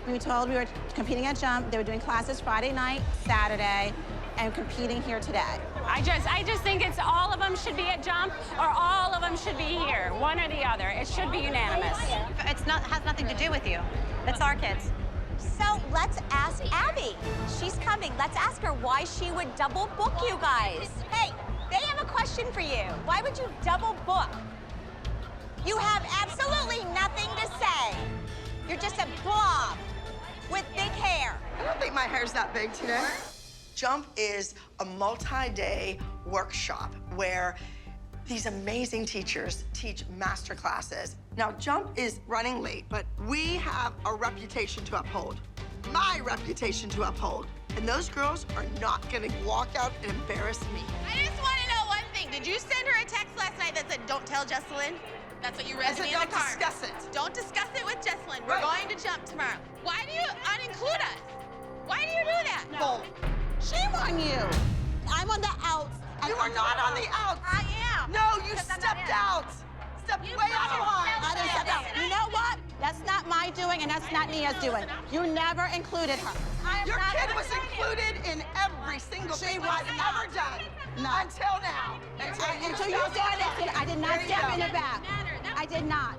We were told we were competing at Jump. They were doing classes Friday night, Saturday, and competing here today. I just think it's all of them should be at Jump or all of them should be here, one or the other. It should be unanimous. It's not has nothing to do with you. It's our kids. So let's ask Abby. She's coming. Let's ask her why she would double book you guys. Hey, they have a question for you. Why would you double book? You have absolutely nothing to say. You're just a blob with big hair. I don't think my hair's that big today. Jump is a multi-day workshop where these amazing teachers teach master classes. Now, Jump is running late, but we have a reputation to uphold. My reputation to uphold. And those girls are not gonna walk out and embarrass me. I just want to know one thing. Did you send her a text last night that said, "Don't tell Jesselyn"? That's what you read to me in the car. Don't discuss it. Don't discuss it with Jesselyn. We're going to Jump tomorrow. Why do you uninclude us? Why do you do that? No. Shame on you. I'm on the outs. You are not on the outs. I am. No, you stepped out. Stepped way out of line. I didn't step out. You know what? That's not my doing, and that's not Nia's doing. You never included her. Your kid was included in every single thing I've ever done. Until now. Until you started it, I did not step in the back. I did not.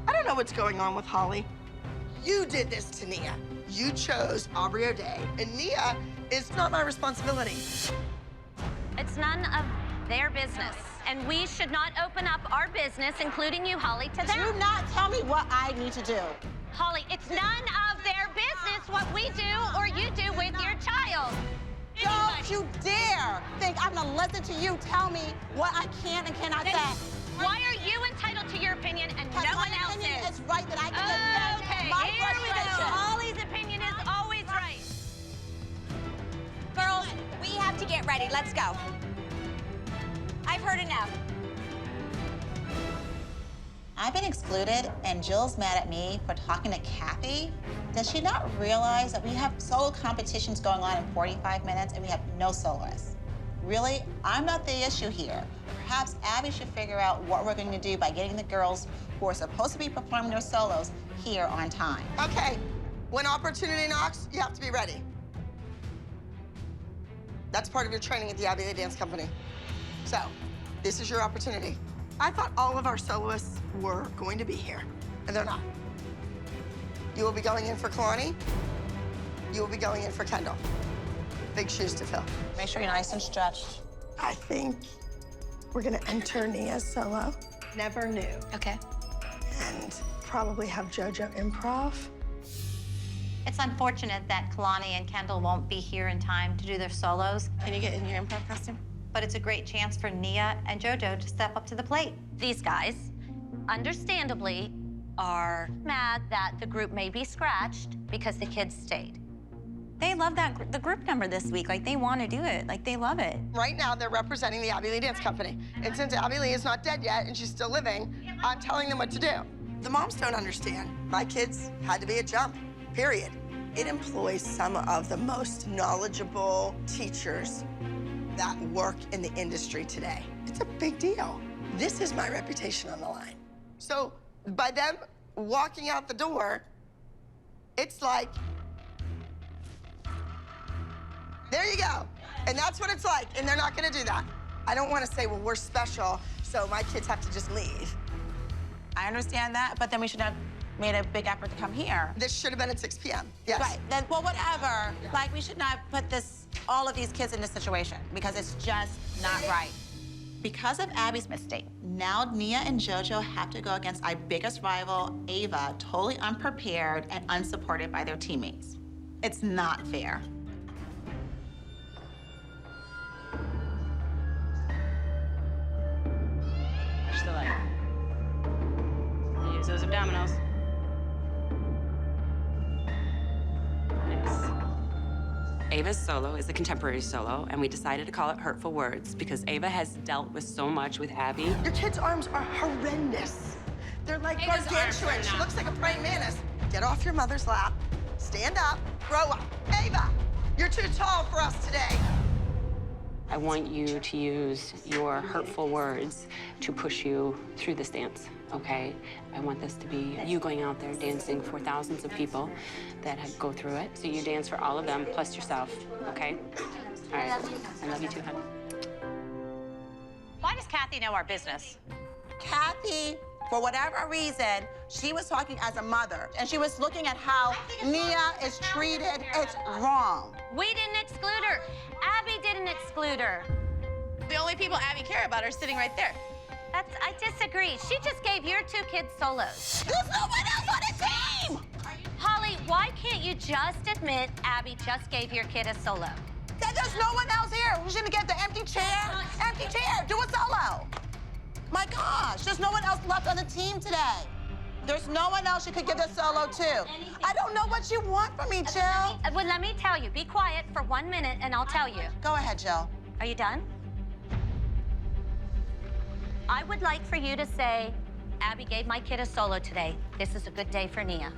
I don't know what's going on with Holly. You did this to Nia. You chose Aubrey O'Day, and Nia is not my responsibility. It's none of their business. And we should not open up our business, including you, Holly, to them. Do not tell me what I need to do. Holly, it's none of their business what we do or you do with your child. Don't you dare think I'm gonna listen to you tell me what I can and cannot say. Why are you entitled to your opinion and no one else is? My opinion is right that I can defend my here we go. frustration. Holly's opinion is always right. Girls, we have to get ready. Let's go. I've heard enough. I've been excluded, and Jill's mad at me for talking to Kathy. Does she not realize that we have solo competitions going on in 45 minutes and we have no soloists? Really, I'm not the issue here. Perhaps Abby should figure out what we're going to do by getting the girls who are supposed to be performing their solos here on time. Okay, when opportunity knocks, you have to be ready. That's part of your training at the Abbey Dance Company. So, this is your opportunity. I thought all of our soloists were going to be here, and they're not. You will be going in for Kalani. You will be going in for Kendall. Big shoes to fill. Make sure you're nice and stretched. I think we're gonna enter Nia's solo. Never knew. Okay. And probably have JoJo improv. It's unfortunate that Kalani and Kendall won't be here in time to do their solos. Can you get in your improv costume? But it's a great chance for Nia and JoJo to step up to the plate. These guys, understandably, are mad that the group may be scratched because the kids stayed. They love the group number this week. Like, they want to do it. Like, they love it. Right now, they're representing the Abby Lee Dance Company. And since Abby Lee is not dead yet and she's still living, I'm telling them what to do. The moms don't understand. My kids had to be at Jump, period. It employs some of the most knowledgeable teachers that work in the industry today. It's a big deal. This is my reputation on the line. So by them walking out the door, it's like, there you go. And that's what it's like, and they're not gonna do that. I don't wanna say, well, we're special, so my kids have to just leave. I understand that, but then we should have made a big effort to come here. This should have been at 6 p.m. Yes. Right, then, well, whatever. Yeah. Like, we should not put all of these kids in this situation because it's just not right. Because of Abby's mistake, now Nia and JoJo have to go against our biggest rival, Ava, totally unprepared and unsupported by their teammates. It's not fair. Push the leg. Use those abdominals. Nice. Ava's solo is a contemporary solo, and we decided to call it Hurtful Words because Ava has dealt with so much with Abby. Your kid's arms are horrendous. They're like gargantuan. She looks like a praying mantis. Get off your mother's lap, stand up, grow up. Ava, you're too tall for us today. I want you to use your hurtful words to push you through this dance, okay? I want this to be you going out there dancing for thousands of people that go through it. So you dance for all of them, plus yourself, okay? All right. I love you too, honey. Why does Kathy know our business? Kathy, for whatever reason, she was talking as a mother, and she was looking at how Nia is treated. It's wrong. We didn't exclude her. Abby didn't exclude her. The only people Abby care about are sitting right there. I disagree. She just gave your 2 kids solos. There's no one else on the team! Holly, why can't you just admit Abby just gave your kid a solo? There's no one else here. Who's gonna get the empty chair? Empty chair, do a solo. My gosh, there's no one else left on the team today. There's no one else you could give the solo to. I don't know what you want from me, Jill. Well, let me tell you. Be quiet for 1 minute and I'll tell you. Go ahead, Jill. Are you done? I would like for you to say, Abby gave my kid a solo today. This is a good day for Nia.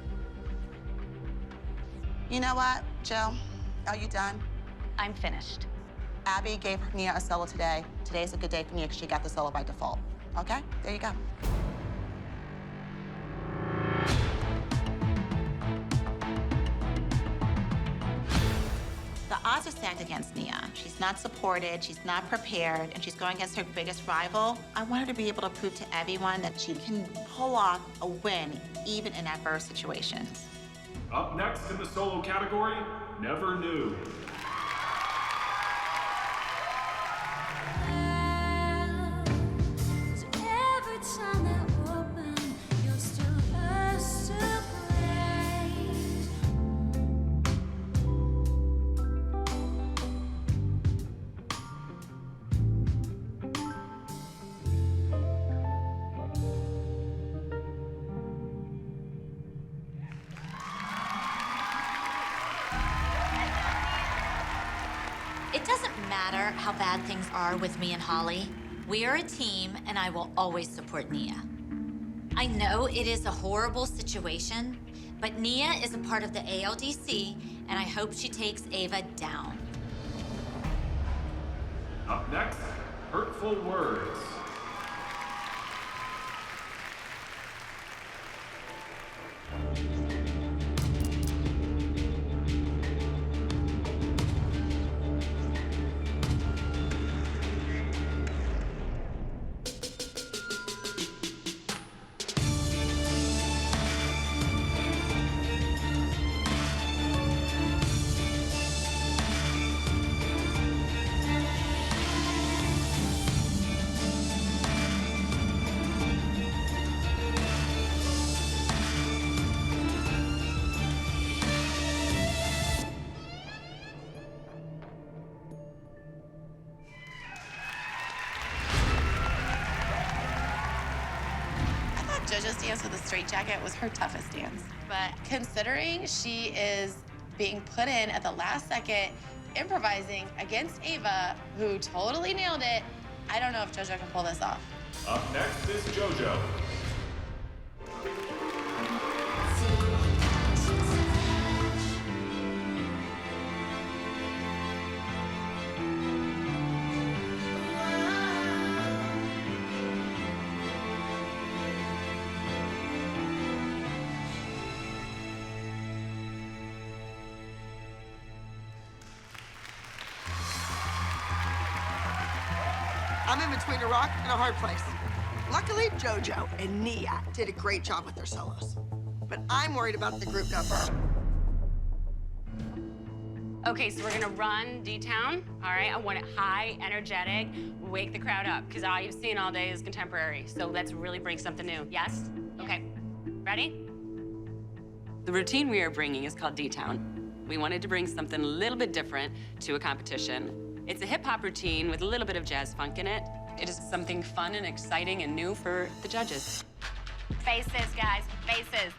You know what, Jill? Are you done? I'm finished. Abby gave Nia a solo today. Today's a good day for Nia because she got the solo by default. Okay? There you go. The odds are stacked against Nia. She's not supported, she's not prepared, and she's going against her biggest rival. I want her to be able to prove to everyone that she can pull off a win, even in adverse situations. Up next in the solo category, Never Knew. It doesn't matter how bad things are with me and Holly. We are a team, and I will always support Nia. I know it is a horrible situation, but Nia is a part of the ALDC, and I hope she takes Ava down. Up next, Hurtful Words. JoJo's dance with a straitjacket was her toughest dance. But considering she is being put in at the last second, improvising against Ava, who totally nailed it, I don't know if JoJo can pull this off. Up next is JoJo. I'm in between a rock and a hard place. Luckily, JoJo and Nia did a great job with their solos. But I'm worried about the group number. Okay, so we're gonna run D-Town, all right? I want it high, energetic, wake the crowd up, because all you've seen all day is contemporary. So let's really bring something new. Yes? Okay, ready? The routine we are bringing is called D-Town. We wanted to bring something a little bit different to a competition. It's a hip-hop routine with a little bit of jazz funk in it. It is something fun and exciting and new for the judges. Faces, guys, faces.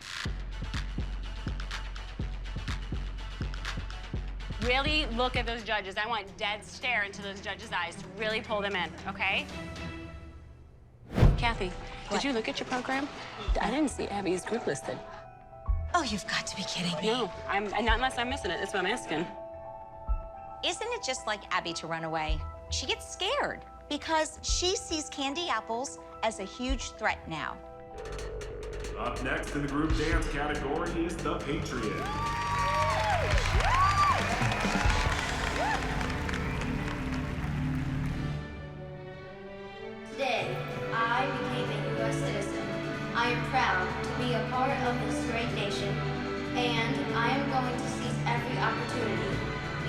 Really look at those judges. I want dead stare into those judges' eyes to really pull them in, okay? Kathy, did you look at your program? I didn't see Abby's group listed. Oh, you've got to be kidding me. No, not unless I'm missing it. That's what I'm asking. Isn't it just like Abby to run away? she gets scared because she sees candy apples as a huge threat now. Up next in the group dance category is the Patriot. Today, I became a U.S. citizen. I am proud to be a part of this great nation, and I am going to seize every opportunity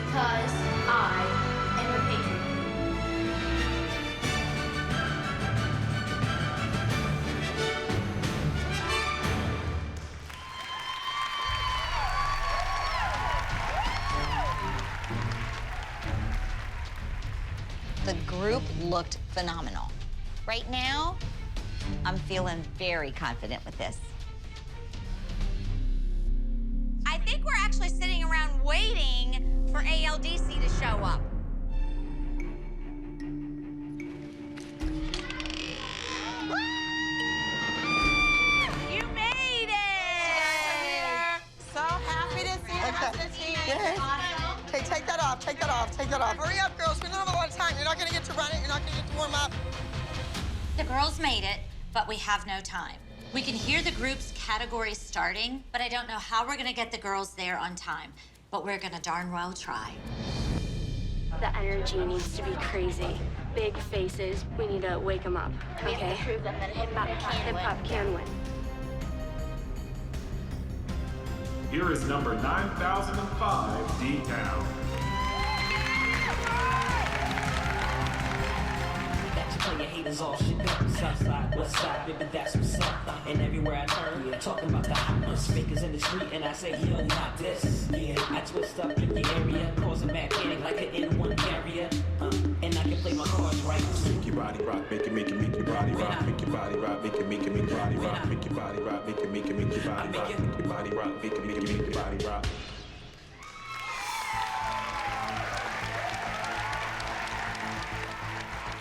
because I am a patriot. The group looked phenomenal. Right now, I'm feeling very confident with this. I think we're actually sitting around waiting for ALDC to show up. You made it! So happy to see the rest of the team. Yay. Okay, take that off, take that off, take that off. Hurry up, girls, we don't have a lot of time. You're not gonna get to run it, you're not gonna get to warm up. The girls made it, but we have no time. We can hear the group's categories starting, but I don't know how we're gonna get the girls there on time. But we're gonna darn well try. The energy needs to be crazy. Big faces, we need to wake them up, okay? We have to prove them that hip-hop can win. Here is number 9005, D-Town. Tell your haters all shit down. Southside, west side, baby, that's what's up. And everywhere I turn, yeah, talking about the hotness. Speakers in the street, and I say, yo, not this. Yeah, I twist up in your area, causing mad panic like an N1 carrier. And I can play my cards right. Make your body rock, make your body rock, make your body rock, make your body rock, make your body rock, make your body rock, make your body rock, make your body rock.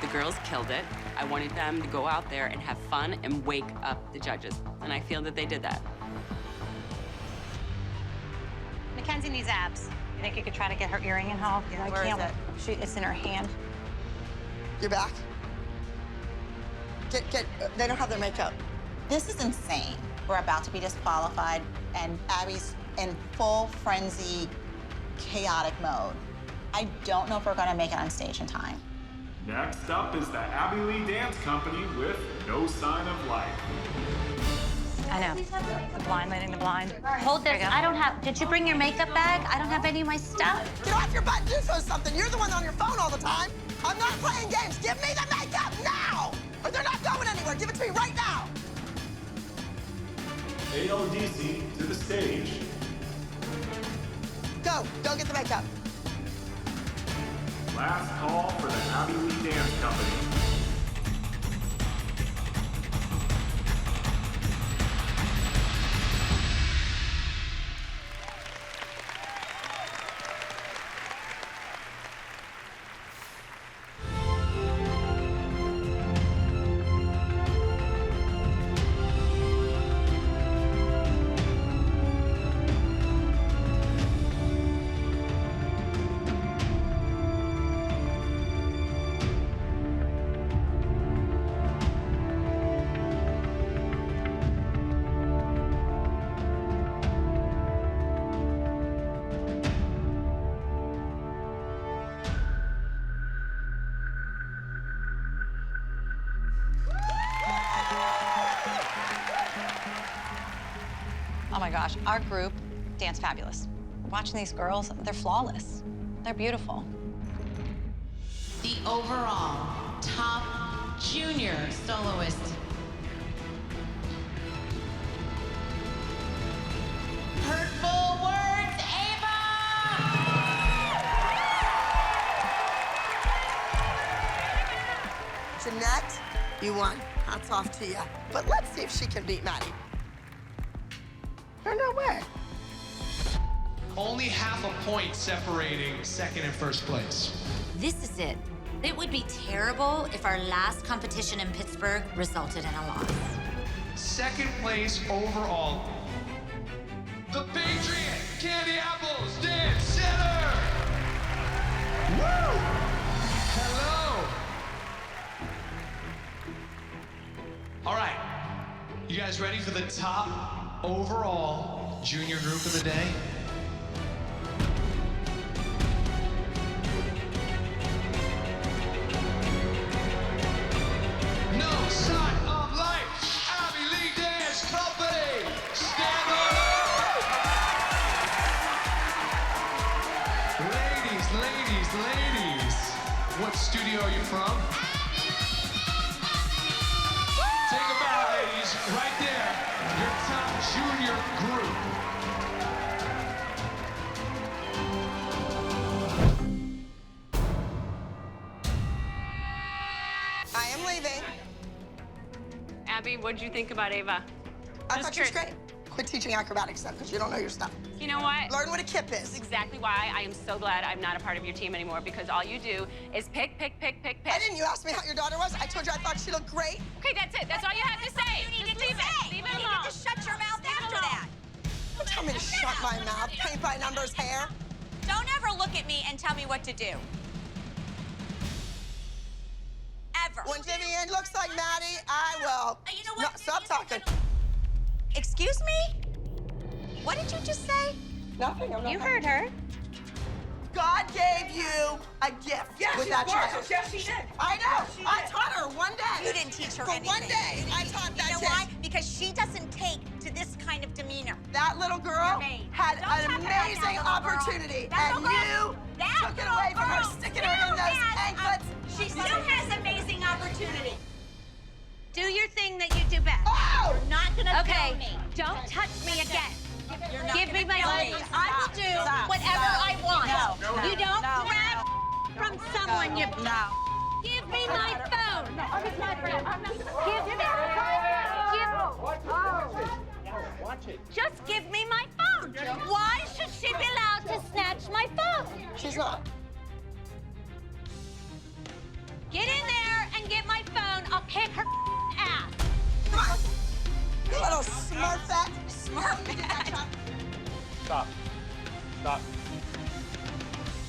The girls killed it. I wanted them to go out there and have fun and wake up the judges. And I feel that they did that. Mackenzie needs abs. You think you could try to get her earring in, Hall? Yeah, where is it? It's in her hand. You're back. They don't have their makeup. This is insane. We're about to be disqualified, and Abby's in full frenzy, chaotic mode. I don't know if we're gonna make it on stage in time. Next up is the Abby Lee Dance Company with No Sign of Life. I know. The blind leading the blind. Hold this. I don't have. Did you bring your makeup bag? I don't have any of my stuff. Get off your butt and do something. You're the one on your phone all the time. I'm not playing games. Give me the makeup now, or they're not going anywhere. Give it to me right now. ALDC to the stage. Go get the makeup. Last call for the Abby Lee Dance Company. Oh my gosh, our group danced fabulous. Watching these girls, they're flawless. They're beautiful. The overall top junior soloist. Hurtful Words, Ava! Jeanette, you won. Hats off to you. But let's see if she can beat Maddie. There's no way. Only half a point separating second and first place. This is it. It would be terrible if our last competition in Pittsburgh resulted in a loss. Second place overall. The Patriot Candy Apples Dance Center! Woo! Hello! You guys ready for the top overall junior group of the day? No Sign of Life, Abby Lee Dance Company. Stand on up. Ladies. What studio are you from? Take a bow, ladies. Right there, your top junior group. I am leaving. Abby, what'd you think about Ava? I thought she was great. Quit teaching acrobatics then, because you don't know your stuff. You know what? Learn what a kip is. That's exactly why I am so glad I'm not a part of your team anymore, because all you do is pick. Why didn't you ask me how your daughter was? I told you I thought she looked great. Okay, that's it. That's all you have to say. You needed Just leave to say. it. Leave You it needed alone. to shut your mouth after that. Don't tell me to shut my mouth. Paint by numbers hair. Don't ever look at me and tell me what to do. Ever. When Vivian looks like Maddie, I will. You know what? No, stop talking. Excuse me? What did you just say? Nothing. You heard her. God gave you a gift with that child. Yes, she did. I know. I taught her one day. You didn't teach her For anything. one day, I taught that You know kid. why? Because she doesn't take to this kind of demeanor. That little girl had Don't an talk about that amazing little girl. opportunity, That and little you girl- that took it little away from her, girl sticking her in those still has anklets. She still has amazing opportunity. Do your thing that you do best. Oh! You're not gonna Okay, film me. don't touch me again. You're not Give me gonna my film money. me. I will do whatever I want. You don't grab from someone. You Give me my phone. Give me. Just give me my phone. Why should she be allowed to snatch my phone? She's not. Get in there and get my phone. I'll kick her ass. You little smart fat. Stop.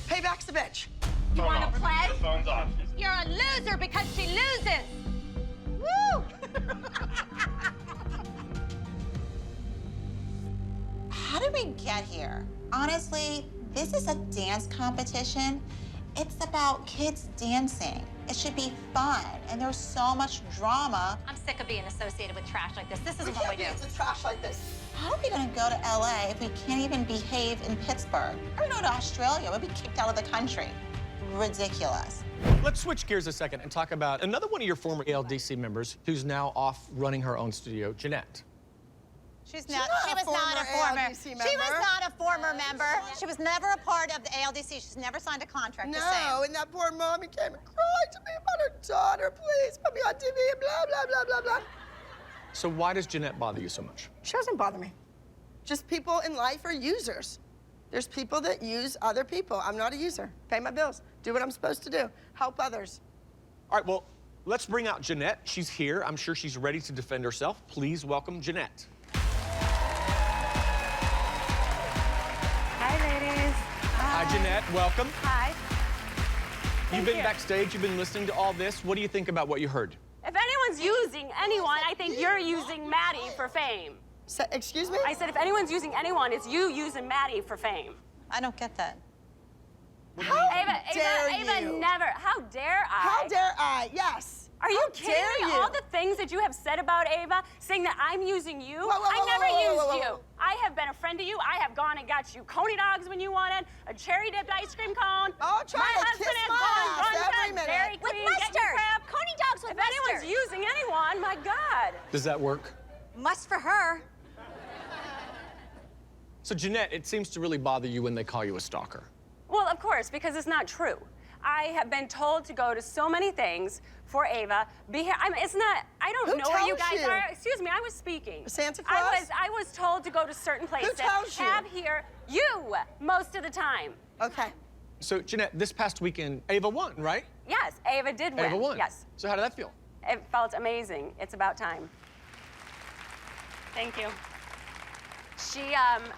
Payback's the bitch. You want to play? The phone's off. You're a loser because she loses. Woo! How did we get here? Honestly, this is a dance competition. It's about kids dancing. It should be fun, and there's so much drama. I'm sick of being associated with trash like this. This We isn't what can't we be do. into trash like this. How are we gonna go to LA if we can't even behave in Pittsburgh? Or go to Australia, we'll be kicked out of the country. Ridiculous. Let's switch gears a second and talk about another one of your former ALDC members who's now off running her own studio, Jeanette. She was not a former. ALDC She was member. not a former member. She was never a part of the ALDC. She's never signed a contract. Just saying. No, and that poor mommy came and cried to me about her daughter. Please put me on TV and blah, blah, blah, blah, blah. So why does Jeanette bother you so much? She doesn't bother me. Just people in life are users. There's people that use other people. I'm not a user. Pay my bills. Do what I'm supposed to do. Help others. All right, well, let's bring out Jeanette. She's here. I'm sure she's ready to defend herself. Please welcome Jeanette. Hi, ladies. Hi, Jeanette. Welcome. Hi. You've been backstage. You've been listening to all this. What do you think about what you heard? If anyone's using anyone, I think you're using Maddie for fame. Excuse me? I said if anyone's using anyone, it's you using Maddie for fame. I don't get that. Ava, never. How dare I? How dare I? Yes. Are you How kidding dare me? you? All the things that you have said about Ava, saying that I'm using you. Whoa, whoa, I whoa, never whoa, whoa, used whoa, whoa, you. whoa. I have been a friend to you. I have gone and got you Coney dogs when you wanted, a cherry dipped ice cream cone. Oh, try my to husband kiss has my gone ass run every to minute. Dairy With Queen, get your mustard. crap. Coney dogs with If anyone's mustard. using anyone, my God. Does that work? Must for her. So, Jeanette, it seems to really bother you when they call you a stalker. Well, of course, because it's not true. I have been told to go to so many things for Ava. It's not. I don't Who know where you tells guys you? are. Excuse me, I was speaking. Santa Claus? I was told to go to certain places. tells you? Have here you most of the time. Okay. So, Jeanette, this past weekend, Ava won, right? Yes, Ava did win. Ava won. Yes. So how did that feel? It felt amazing. It's about time. Thank you. She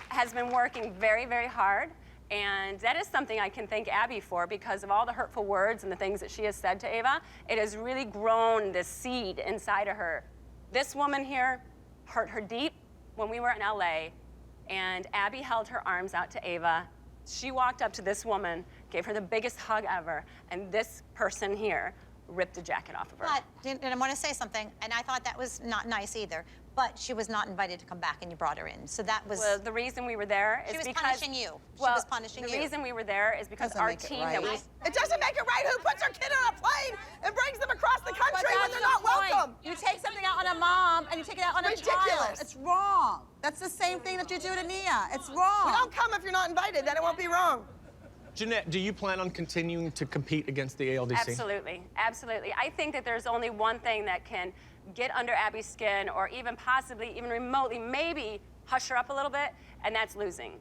has been working very, very hard. And that is something I can thank Abby for because of all the hurtful words and the things that she has said to Ava. It has really grown this seed inside of her. This woman here hurt her deep when we were in LA, and Abby held her arms out to Ava. She walked up to this woman, gave her the biggest hug ever, and this person here ripped the jacket off of her. But, and I want to say something, and I thought that was not nice either, but she was not invited to come back and you brought her in. So that was... Well, the reason we were there is she was because... punishing you. Well, she was punishing the you. reason we were there is because Doesn't our make it team right. that we... It doesn't make it right. Who puts their kid on a plane and brings them across the country when they're not welcome? You take something out on a mom and you take it out on a child. Ridiculous. It's wrong. That's the same thing that you do to Nia. It's wrong. Well, don't come if you're not invited. Then it won't be wrong. Jeanette, do you plan on continuing to compete against the ALDC? Absolutely, absolutely. I think that there's only one thing that can get under Abby's skin or even possibly, even remotely, maybe hush her up a little bit, and that's losing.